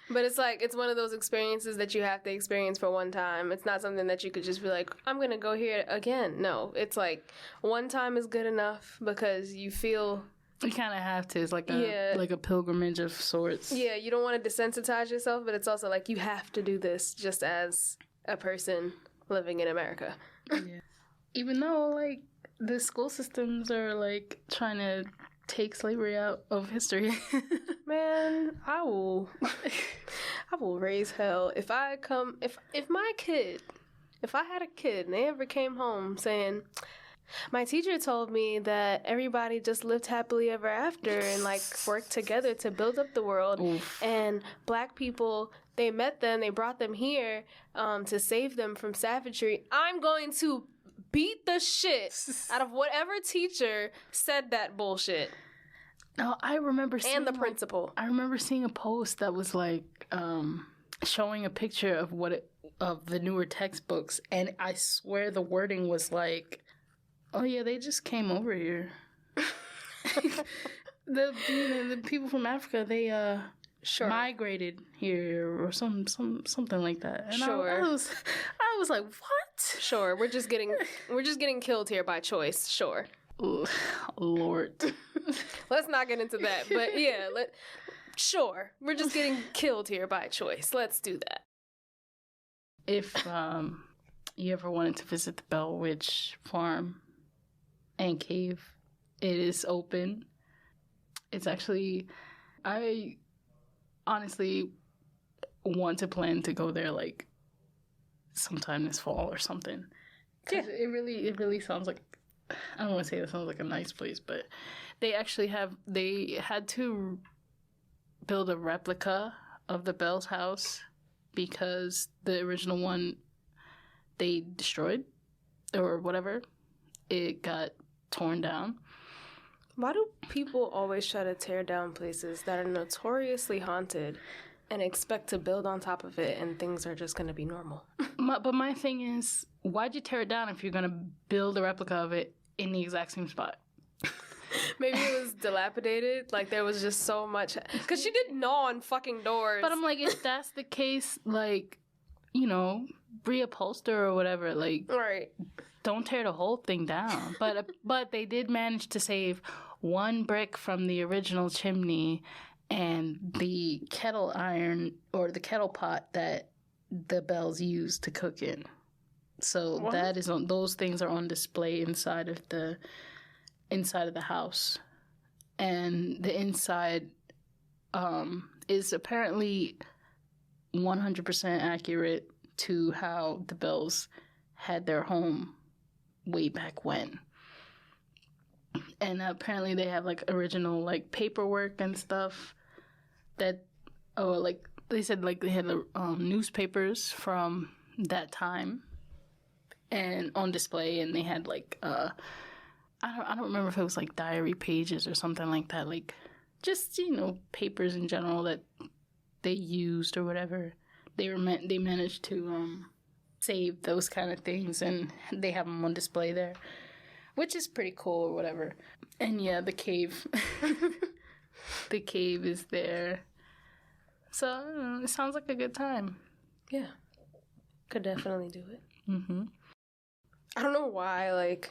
A: But it's like, it's one of those experiences that you have to experience for one time. It's not something that you could just be like, I'm going to go here again. No, it's like one time is good enough because you feel...
B: You kind of have to. It's like a pilgrimage of sorts.
A: Yeah, you don't want to desensitize yourself, but it's also like you have to do this just as a person living in America.
B: Yeah. Even though, like, the school systems are, like, trying to take slavery out of history.
A: Man, I will raise hell if I had a kid and they ever came home saying, my teacher told me that everybody just lived happily ever after and like worked together to build up the world. Oof. And black people, they met them, they brought them here to save them from savagery. I'm going to beat the shit out of whatever teacher said that bullshit.
B: No, I remember seeing...
A: And the principal.
B: I remember seeing a post that was like showing a picture of of the newer textbooks, and I swear the wording was like, oh yeah, they just came over here. the people from Africa, they migrated here or something like that. And
A: sure.
B: I was like, what?
A: Sure, we're just getting killed here by choice. Sure.
B: Lord.
A: Let's not get into that. But yeah, sure, we're just getting killed here by choice. Let's do that.
B: If you ever wanted to visit the Bell Witch Farm and Cave, it is open. It's actually, I honestly want to plan to go there like sometime this fall or something. Yeah, it really sounds like, I don't want to say it sounds like a nice place, but they had to build a replica of the Bell's house because the original one they destroyed or whatever. It got torn down.
A: Why do people always try to tear down places that are notoriously haunted and expect to build on top of it and things are just going to be normal?
B: But my thing is, why'd you tear it down if you're going to build a replica of it in the exact same spot?
A: Maybe it was dilapidated. Like, there was just so much... Because she did gnaw on fucking doors.
B: But I'm like, if that's the case, like, you know, reupholster or whatever, like...
A: Right.
B: Don't tear the whole thing down. But they did manage to save one brick from the original chimney and the kettle iron or the kettle pot that the Bells used to cook in. So what? That is on. Those things are on display inside of the house, and the inside is apparently 100% accurate to how the Bells had their home way back when. And apparently they have like original like paperwork and stuff that, like they said, like they had newspapers from that time and on display, and they had like I don't remember if it was like diary pages or something like that, like just, you know, papers in general that they used or whatever. They managed to save those kind of things, and they have them on display there, which is pretty cool or whatever. And yeah, the cave. The cave is there. So, I don't know, it sounds like a good time.
A: Yeah. Could definitely do it.
B: Mm-hmm.
A: I don't know why, like...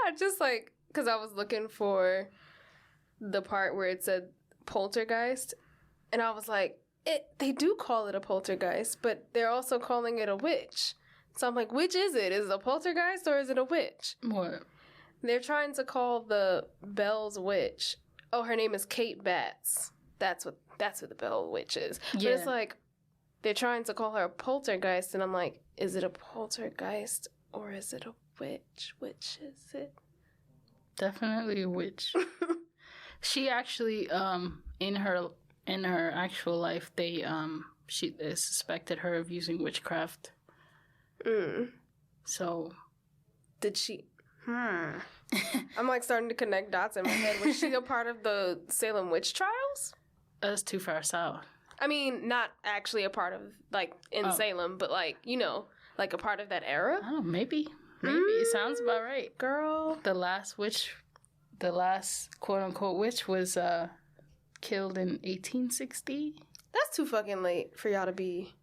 A: I just, like... Because I was looking for the part where it said poltergeist, and I was like, they do call it a poltergeist, but they're also calling it a witch. So I'm like, which is it? Is it a poltergeist or is it a witch?
B: What?
A: They're trying to call the Bell's witch. Oh, her name is Kate Batts. That's what the Bell witch is. Yeah. But it's like, they're trying to call her a poltergeist, and I'm like, is it a poltergeist or is it a witch? Which is it?
B: Definitely a witch. She actually, in her actual life, they suspected her of using witchcraft. So,
A: did she? I'm like starting to connect dots in my head. Was she a part of the Salem witch trials?
B: That's too far south.
A: I mean, not actually a part of, like, in Salem, but, like, you know, like a part of that era?
B: Oh, maybe. It sounds about right.
A: Girl.
B: The last quote-unquote witch was killed in 1860.
A: That's too fucking late for y'all to be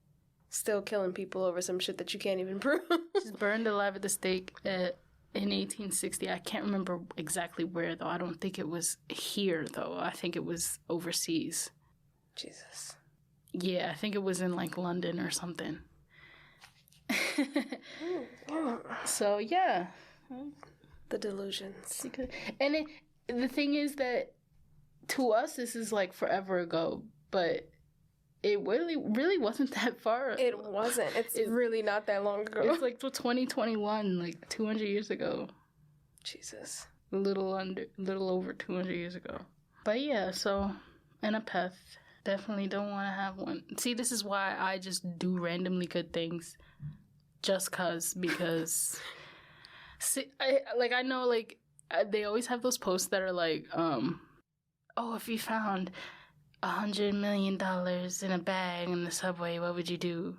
A: still killing people over some shit that you can't even prove.
B: She's burned alive at the stake in 1860. I can't remember exactly where, though. I don't think it was here, though. I think it was overseas.
A: Jesus.
B: Yeah, I think it was in, like, London or something. So, yeah.
A: The delusions.
B: And the thing is that, to us, this is, like, forever ago, but it really wasn't that far.
A: It wasn't. It's really not that long ago.
B: It's, like, 2021, like, 200 years ago.
A: Jesus.
B: A little over 200 years ago. But, yeah, so, Anapeth. Definitely don't want to have one. See, this is why I just do randomly good things. Just because... See, I know, like, they always have those posts that are like, oh, if you found $100 million in a bag in the subway, what would you do?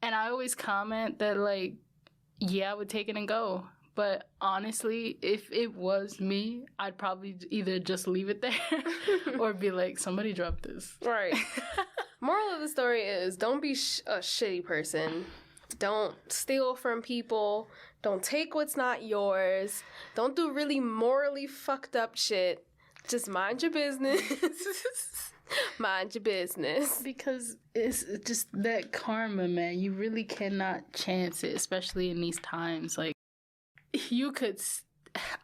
B: And I always comment that, like, yeah, I would take it and go. But honestly, if it was me, I'd probably either just leave it there or be like, somebody drop this.
A: Right. Moral of the story is don't be a shitty person. Don't steal from people. Don't take what's not yours. Don't do really morally fucked up shit. Just mind your business. Mind your business.
B: Because it's just that karma, man. You really cannot chance it, especially in these times. Like, you could...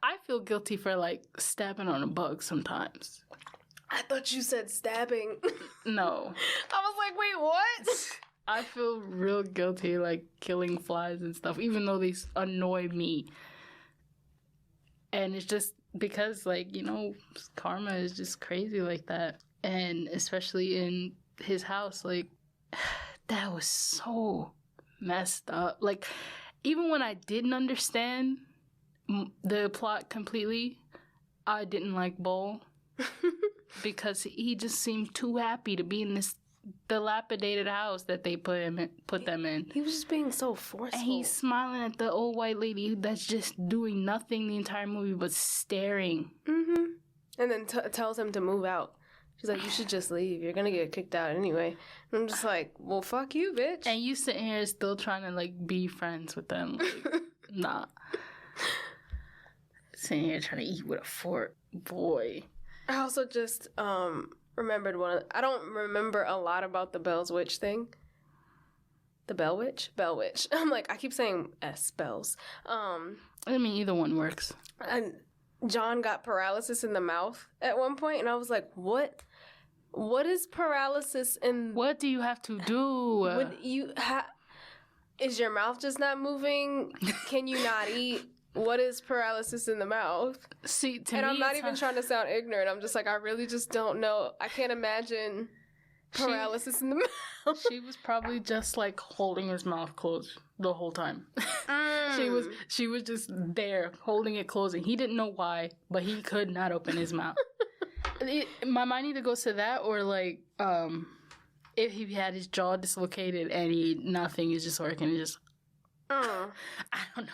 B: I feel guilty for, like, stepping on a bug sometimes.
A: I thought you said stabbing.
B: No.
A: I was like, wait, what?
B: I feel real guilty, like, killing flies and stuff, even though these annoy me. And it's just because, like, you know, karma is just crazy like that. And especially in his house, like, that was so messed up. Like, even when I didn't understand the plot completely, I didn't like Bull because he just seemed too happy to be in this dilapidated house that they put them in.
A: He was just being so forceful.
B: And he's smiling at the old white lady that's just doing nothing the entire movie but staring.
A: Mm-hmm. And then tells him to move out. She's like, you should just leave. You're gonna get kicked out anyway. And I'm just like, well, fuck you, bitch.
B: And you sitting here still trying to, like, be friends with them. Like, nah. Sitting here trying to eat with a fork. Boy.
A: I also just remembered I don't remember a lot about the Bell's Witch thing. The Bell Witch? Bell Witch. I'm like, I keep saying spells.
B: I mean, either one works.
A: And John got paralysis in the mouth at one point, and I was like, what? What is paralysis in...
B: What do you have to do?
A: Would you is your mouth just not moving? Can you not eat? What is paralysis in the mouth?
B: See, to
A: and
B: me,
A: I'm not even trying to sound ignorant. I'm just like, I really just don't know. I can't imagine paralysis in the mouth.
B: She was probably just, like, holding his mouth closed the whole time. She was just there, holding it closed. And he didn't know why, but he could not open his mouth. My mind either goes to that or, like, if he had his jaw dislocated and nothing is just working, it's just... I don't know.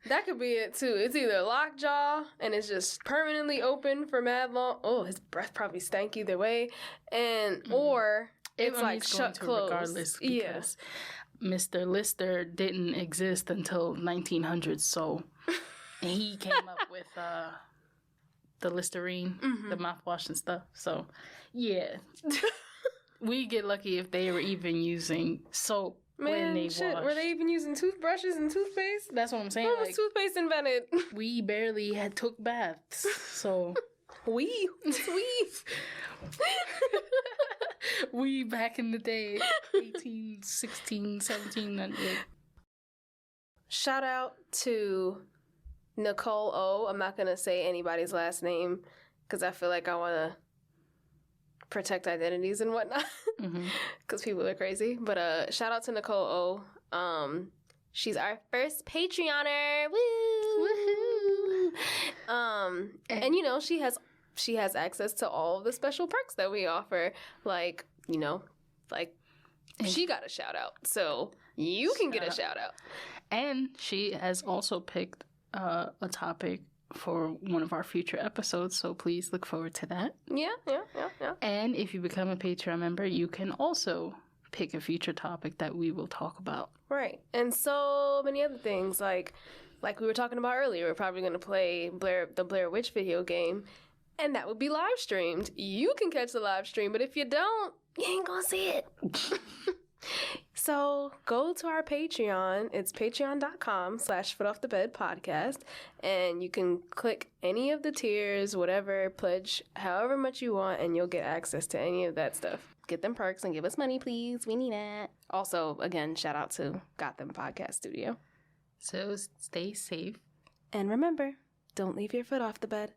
A: That could be it, too. It's either lockjaw, and it's just permanently open for mad long. Oh, his breath probably stank either way. Or it's like shut closed.
B: Regardless, because Mr. Lister didn't exist until 1900s, so he came up with the Listerine, the mouthwash and stuff. So, yeah. We get lucky if they were even using soap.
A: Man, shit, were they even using toothbrushes and toothpaste?
B: That's what I'm saying.
A: When was toothpaste invented?
B: We barely took baths, so...
A: We
B: back in the day, 18, 16, 17...
A: Shout out to Nicole O. I'm not going to say anybody's last name, because I feel like I want to protect identities and whatnot, because people are crazy. But shout out to Nicole O.
C: She's our first Patreoner. Woo! Woohoo! And you know, she has access to all the special perks that we offer. Like, you know, like she got a shout out. So you can get a shout out.
B: And she has also picked a topic for one of our future episodes, so please look forward to that.
C: Yeah.
B: And if you become a Patreon member, you can also pick a future topic that we will talk about.
C: Right. And so many other things, like we were talking about earlier, we're probably going to play the Blair Witch video game, and that would be live streamed. You can catch the live stream, but if you don't, you ain't going to see it. So go to our Patreon. It's patreon.com/footoffthebedpodcast. And you can click any of the tiers, whatever, pledge however much you want, and you'll get access to any of that stuff.
A: Get them perks and give us money, please. We need it. Also, again, shout out to Got Them Podcast Studio.
B: So stay safe.
A: And remember, don't leave your foot off the bed.